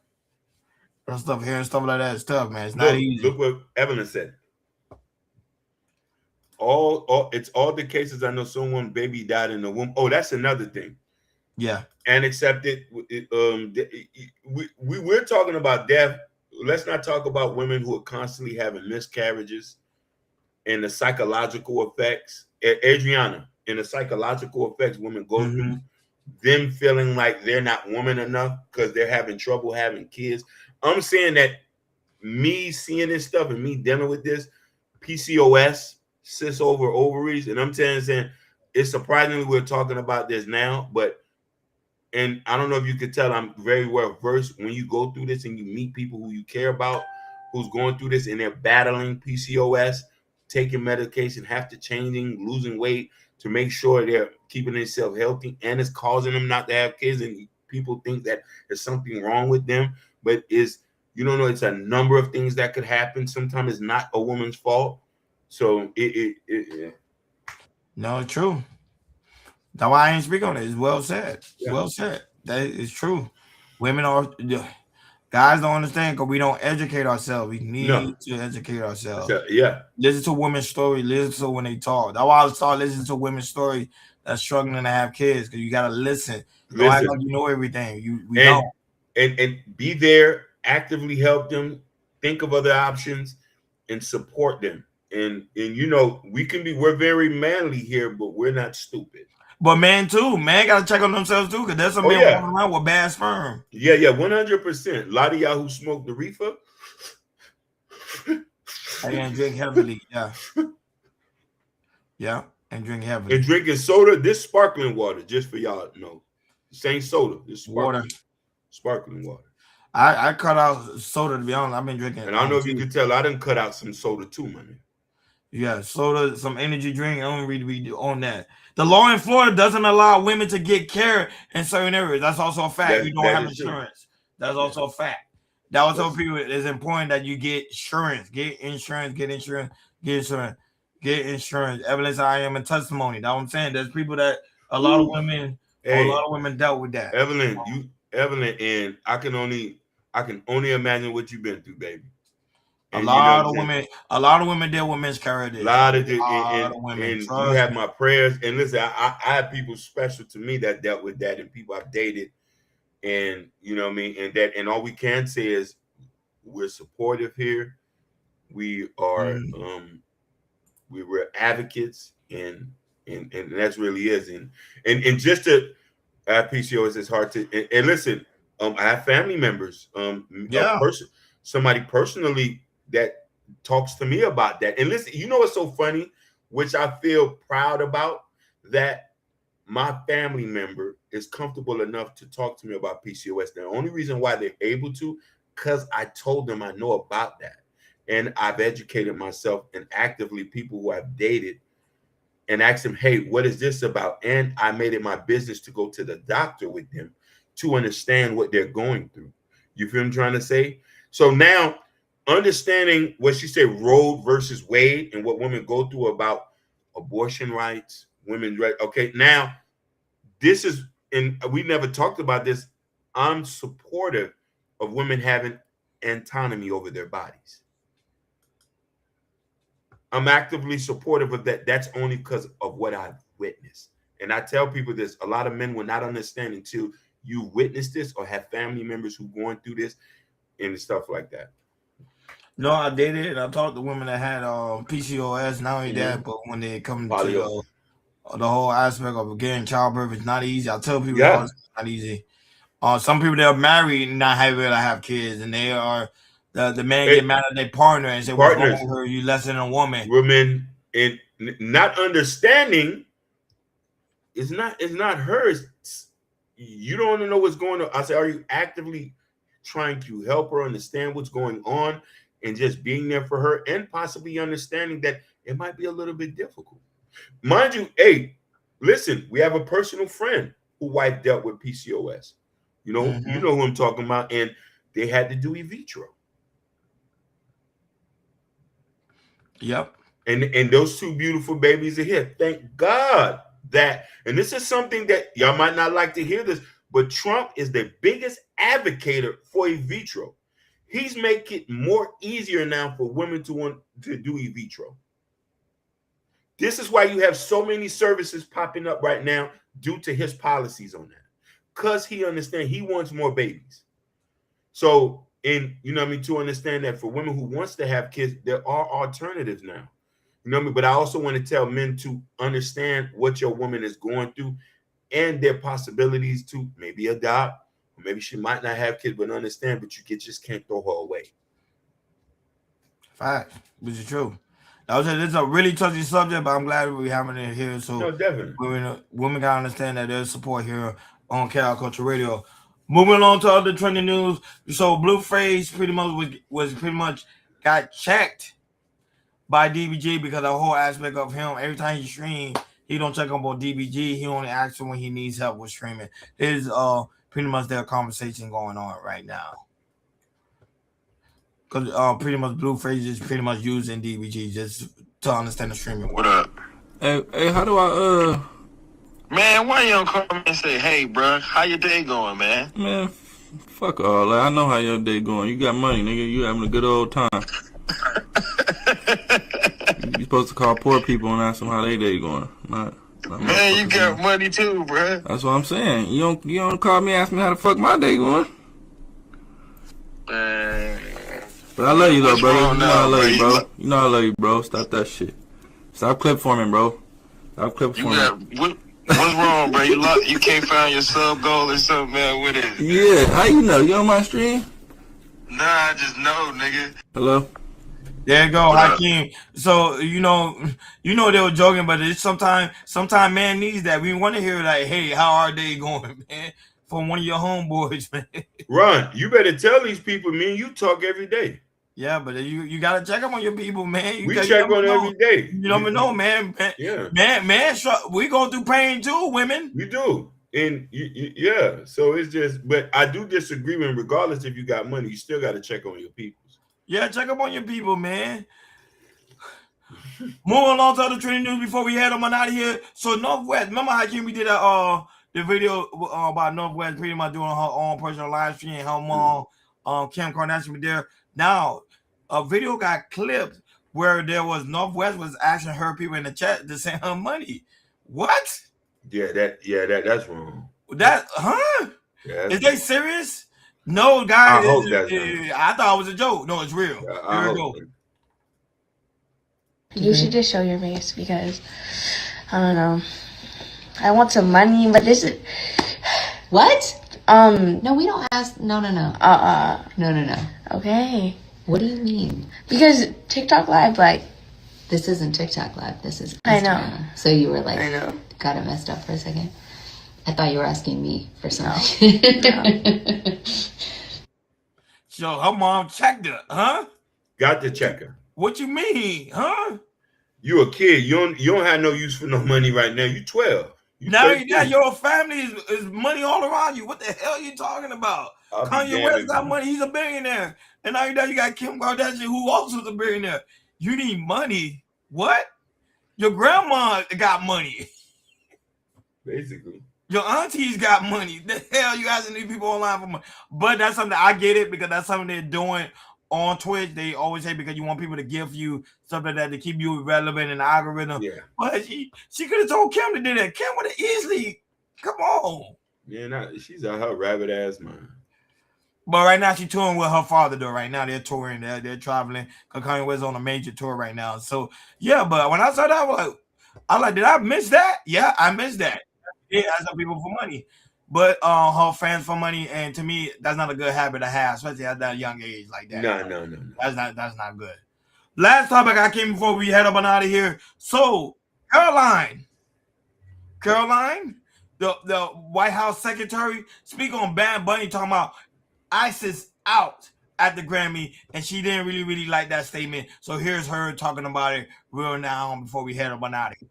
S2: That stuff, hearing stuff like that is tough, man. It's not easy.
S3: Look what Evelyn said. It's all the cases I know someone baby died in the womb. Oh, that's another thing.
S2: Yeah.
S3: And accepted. We're talking about death. Let's not talk about women who are constantly having miscarriages. and the psychological effects, Adriana, and the psychological effects women go through, them feeling like they're not woman enough because they're having trouble having kids. I'm saying that me seeing this stuff and me dealing with this PCOS, cysts over ovaries, and I'm saying it's surprisingly we're talking about this now, and I don't know if you could tell I'm very well versed when you go through this and you meet people who you care about who's going through this and they're battling PCOS, taking medication, have to changing, losing weight to make sure they're keeping themselves healthy, and it's causing them not to have kids, and people think that there's something wrong with them, but you don't know, it's a number of things that could happen. Sometimes it's not a woman's fault. So
S2: No, it's true. That's why I ain't speak on it. It's well said.
S3: Yeah.
S2: Well said. That is true. Women are guys don't understand because we don't educate ourselves. We need to educate ourselves.
S3: Yeah.
S2: Listen to women's story. Listen to when they talk. That's why I start listening to women's story that's struggling to have kids, because you gotta listen. Don't act like you know everything. We don't.
S3: And be there, actively help them, think of other options, and support them. And you know, we're very manly here, but we're not stupid.
S2: But men too, gotta check on themselves too, because there's some men walking around with bad sperm.
S3: Yeah, 100%. A lot of y'all who smoke the reefer,
S2: and drink heavily, and drink heavily.
S3: And drinking soda. This sparkling water, just for y'all to know, this ain't soda. This sparkling water.
S2: I cut out soda, to be honest. I've been drinking.
S3: And I don't know if you can tell, I done cut out some soda too, man.
S2: Yeah, soda, some energy drink. I don't really be on that. The law in Florida doesn't allow women to get care in certain areas. That's also a fact. You don't have insurance. True. That's also a fact. That also people, it's important that you get insurance. Get insurance. Evidence I am a testimony. That's what I'm saying. There's people that a lot of women dealt with that.
S3: Evelyn, and I can only imagine what you've been through, baby.
S2: A lot of women deal with miscarriages.
S3: A lot of women. And you have my prayers. And listen, I have people special to me that dealt with that, and people I've dated, and you know what I mean. And all we can say is we're supportive here. We are we're advocates, and that's really is. And just to have PCOS is hard to. And listen, I have family members. Somebody personally that talks to me about that. And listen, you know what's so funny, which I feel proud about, that my family member is comfortable enough to talk to me about PCOS. The only reason why they're able to, because I told them I know about that. And I've educated myself, and actively people who I've dated, and asked them, hey, what is this about? And I made it my business to go to the doctor with them to understand what they're going through. You feel what I'm trying to say? So now, understanding what she said, Roe versus Wade, and what women go through about abortion rights, women's rights. Okay, now this is, and we never talked about this. I'm supportive of women having autonomy over their bodies. I'm actively supportive of that. That's only because of what I've witnessed. And I tell people this, a lot of men will not understand until you witness this or have family members who going through this and stuff like that.
S2: No, I did it. I talked to women that had PCOS. Not only that, but when they come to the whole aspect of getting childbirth, it's not easy. I tell people it's not easy. Some people that are married and not able to have kids, and they are the man get mad at their partner and say, "What's wrong with her? You less than a woman."
S3: Women and not understanding it's not hers. You don't want to know what's going on. I say, are you actively trying to help her understand what's going on, and just being there for her, and possibly understanding that it might be a little bit difficult? Mind you, hey, listen, we have a personal friend whose wife dealt with PCOS. You know, you know who I'm talking about, and they had to do in vitro.
S2: Yep.
S3: And those two beautiful babies are here. Thank God that, and this is something that y'all might not like to hear this, but Trump is the biggest advocate for in vitro. He's making it more easier now for women to want to do in vitro. This is why you have so many services popping up right now due to his policies on that. Because he understands he wants more babies. So, and you know what I mean, to understand that for women who wants to have kids, there are alternatives now. You know what I mean? But I also want to tell men to understand what your woman is going through and their possibilities to maybe adopt, or maybe she might not have kids, but understand, but you just can't throw her away.
S2: Fact, which is true. This is a really touchy subject, but I'm glad we're having it here. So
S3: no, definitely.
S2: Women gotta understand that there's support here on Cal Culture Radio. Moving on to other trending news. So Blueface pretty much was pretty much got checked by DBG because the whole aspect of him, every time he stream, he don't check up on DBG. He only asks him when he needs help with streaming. There's pretty much their conversation going on right now. Because pretty much Blueface is pretty much using DBG just to understand the streaming.
S5: What up?
S18: Hey, how do I
S5: Man, why you don't come and say, hey, bro, how your day going, man?
S18: Man, fuck all that. I know how your day going. You got money, nigga. You having a good old time. You supposed to call poor people and ask them how their day going. Not
S5: man, you got money too, bro.
S18: That's what I'm saying. You don't call me and ask me how the fuck my day going.
S5: Man.
S18: But I love you though, brother. You know I love you, bro. You know I love you, bro. Stop that shit. Stop clip forming, bro. Stop clip forming.
S5: What's wrong, bro? You can't find your sub goal or something, man. What is it?
S18: Yeah, how you know? You on my stream?
S5: Nah, I just know, nigga.
S18: Hello?
S2: There you go, Hakeem. So you know they were joking, but it's sometimes man needs that. We want to hear like, hey, how are they going, man? From one of your homeboys, man.
S3: Ron, you better tell these people, man, you talk every day.
S2: Yeah, but you gotta check up on your people, man.
S3: We check on every day.
S2: You never know, man.
S3: Yeah,
S2: man. We go through pain too, women.
S3: We do, and yeah. So it's just, but I do disagree. And regardless if you got money, you still got to check on your people.
S2: Yeah, check up on your people, man. Moving along to other trending news before we head on out of here. So Northwest, remember how we did the video about Northwest pretty much doing her own personal live stream, her mom, Kim Kardashian was there. Now, a video got clipped where there was Northwest was asking her people in the chat to send her money. What?
S3: Yeah, that's wrong.
S2: That
S3: Yeah,
S2: is they serious? No, guys.
S3: I hope
S2: I thought it was a joke. No, it's real. Here we go.
S6: You should just show your face because I don't know. I want some money, but this is
S23: what? No, we don't ask. No. No.
S6: Okay.
S23: What do you mean?
S6: Because TikTok Live, like,
S23: this isn't TikTok Live. This is Instagram.
S6: I know.
S23: So you were like,
S6: I know.
S23: Got it messed up for a second. I thought you were asking me for something. No.
S2: So her mom checked her, huh?
S3: Got to check her.
S2: What you mean, huh?
S3: You a kid. You don't have no use for no money right now. You 12.
S2: Now your family is money all around you. What the hell are you talking about? Kanye West got money. He's a billionaire. And now you got Kim Kardashian, who also is a billionaire. You need money. What? Your grandma got money.
S3: Basically.
S2: Your aunties got money. The hell you guys need people online for money. But that's something I get it because that's something they're doing on Twitch. They always say because you want people to give you stuff like that to keep you relevant in the algorithm.
S3: Yeah.
S2: But she could have told Kim to do that. Kim would have easily. Come on.
S3: Yeah, she's out her rabbit ass mind.
S2: But right now she's touring with her father though. Right now they're touring. They're traveling. Because Kanye West on a major tour right now. So yeah, but when I saw that, I was like, did I miss that? Yeah, I missed that. Yeah, ask people for money. But her fans for money, and to me, that's not a good habit to have, especially at that young age like that.
S3: No.
S2: That's not good. Last topic I came before we head up and out of here. So Caroline, the White House secretary, speak on Bad Bunny talking about ISIS out at the Grammy, and she didn't really like that statement. So here's her talking about it real now before we head up and out of here.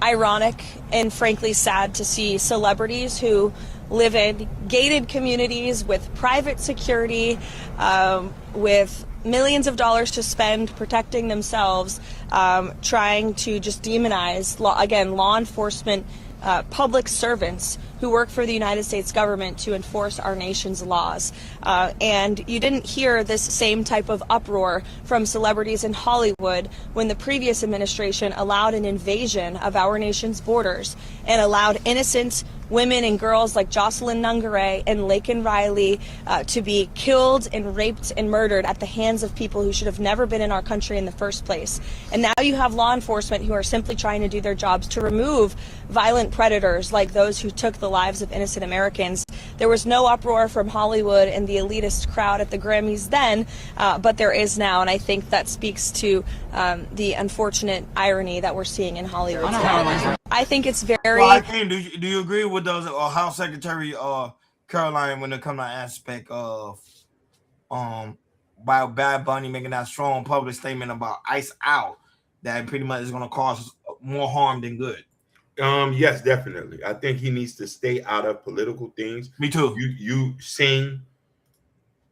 S24: Ironic and frankly sad to see celebrities who live in gated communities with private security, with millions of dollars to spend protecting themselves, trying to just demonize, law enforcement, public servants who work for the United States government to enforce our nation's laws. And you didn't hear this same type of uproar from celebrities in Hollywood when the previous administration allowed an invasion of our nation's borders and allowed innocent women and girls like Jocelyn Nungaray and Laken Riley to be killed and raped and murdered at the hands of people who should have never been in our country in the first place. And now you have law enforcement who are simply trying to do their jobs to remove violent predators like those who took the lives of innocent Americans. There was no uproar from Hollywood and the elitist crowd at the Grammys then, but there is now, and I think that speaks to the unfortunate irony that we're seeing in Hollywood today. I think it's very...
S2: Well, do you agree with those House Secretary Caroline when it comes to the aspect of by Bad Bunny making that strong public statement about Ice Out that pretty much is going to cause more harm than good?
S3: Yes, definitely. I think he needs to stay out of political things.
S2: Me too.
S3: You sing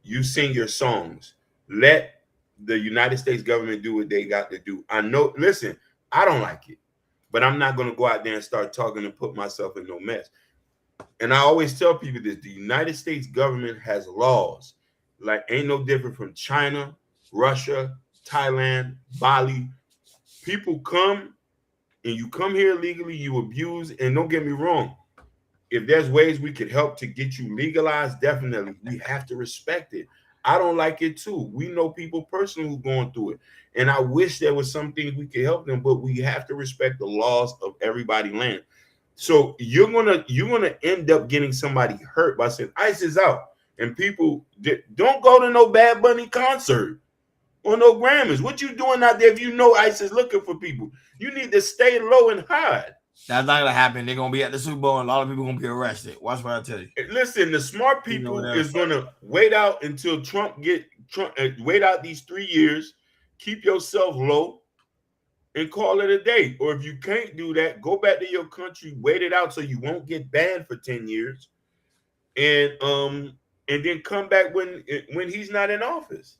S3: your songs. Let the United States government do what they got to do. I know, listen, I don't like it, but I'm not going to go out there and start talking and put myself in no mess. And I always tell people this, the United States government has laws, like ain't no different from China, Russia, Thailand, Bali. People come and you come here illegally, you abuse, and don't get me wrong, if there's ways we could help to get you legalized, definitely, we have to respect it. I don't like it too. We know people personally who going through it. And I wish there was some things we could help them, but we have to respect the laws of everybody's land. So you're gonna end up getting somebody hurt by saying ICE is out. And people don't go to no Bad Bunny concert or no Grammys. What you doing out there if you know ICE is looking for people? You need to stay low and hide.
S2: That's not gonna happen. They're gonna be at the Super Bowl and a lot of people gonna be arrested. Watch what I tell you.
S3: Listen, the smart people is gonna wait out until Trump wait out these 3 years, keep yourself low, and call it a day. Or if you can't do that, go back to your country, wait it out so you won't get banned for 10 years, and then come back when he's not in office.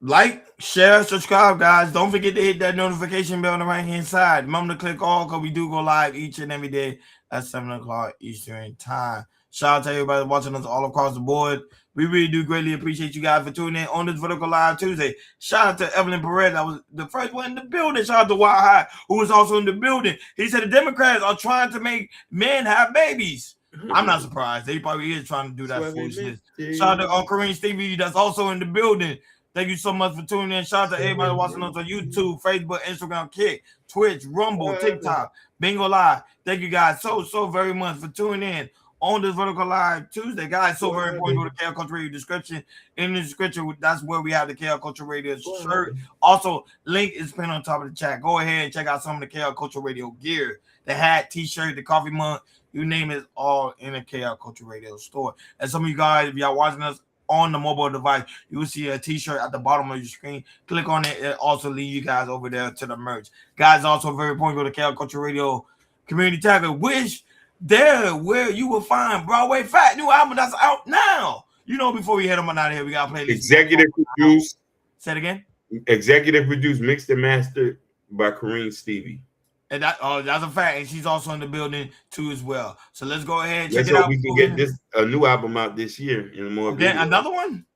S2: Like, share, subscribe, guys. Don't forget to hit that notification bell on the right-hand side. Remember to click all because we do go live each and every day at 7 o'clock Eastern time. Shout out to everybody watching us all across the board. We really do greatly appreciate you guys for tuning in on this Vertical Live Tuesday. Shout out to Evelyn Perez. That was the first one in the building. Shout out to Wild High, who was also in the building. He said the Democrats are trying to make men have babies. I'm not surprised. They probably is trying to do that foolishness. Shout out to Kareem Stevie, that's also in the building. Thank you so much for tuning in. Shout out to everybody watching us on YouTube, Facebook, Instagram, Kick, Twitch, Rumble, TikTok, Bingo Live. Thank you guys so very much for tuning in on this Vertical Live Tuesday. Guys, so very important. Go to KL Culture Radio description. In the description, that's where we have the KL Culture Radio shirt. Also, link is pinned on top of the chat. Go ahead and check out some of the KL Culture Radio gear. The hat, t-shirt, the coffee mug, you name it, all in the KL Culture Radio store. And some of you guys, if y'all watching us on the mobile device, you will see a t-shirt at the bottom of your screen. Click on it. It also lead you guys over there to the merch. Guys, also very important, go to KL Culture Radio Community Tab, which there where you will find Broadway Fat, new album that's out now. You know, before we head on out of here, we got to play this.
S3: Executive produced.
S2: Say it again.
S3: Executive produced, mixed and mastered by Kareem Stevie.
S2: And that's a fact. And she's also in the building too as well. So let's go ahead and check
S3: let's
S2: it
S3: hope
S2: out.
S3: We can get a new album out this year in more.
S2: Then another one.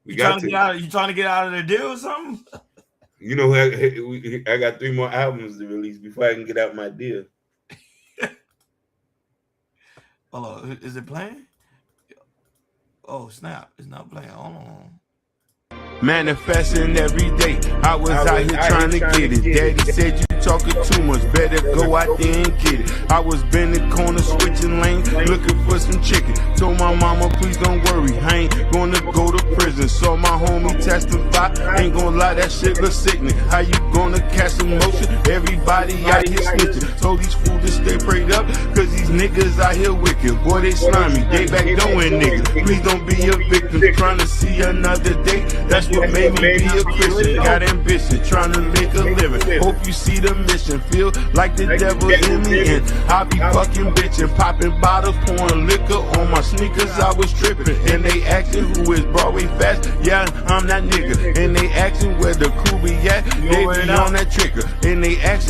S2: You trying to get out of the deal or something?
S3: You know, I got 3 more albums to release before I can get out my deal.
S2: Hold on, is it playing? Oh snap! It's not playing. Hold on.
S7: Manifesting every day. I was out here trying to get it. Daddy said you talking too much. Better go out there and get it. I was bending corner, switching lanes, looking for some chicken. Told my mama, please don't worry. I ain't gonna go to prison. Saw my homie testify. Ain't gonna lie, that shit look sickening. How you gonna catch some motion? Everybody out here snitching. Told these fools to stay prayed up, cause these niggas out here wicked. Boy, they slimy. They back doing niggas. Please don't be a victim. Trying to see another day. That's what made me be a Christian. Got ambition, trying to make a living. Hope you see the mission. Feel like the devil in me, and I be fucking bitching, popping bottles, pouring liquor on my sneakers. I was tripping, and they asking who is Broadway Fast. Yeah, I'm that nigga. And they asking where the crew be at. They be on that trigger, and they asking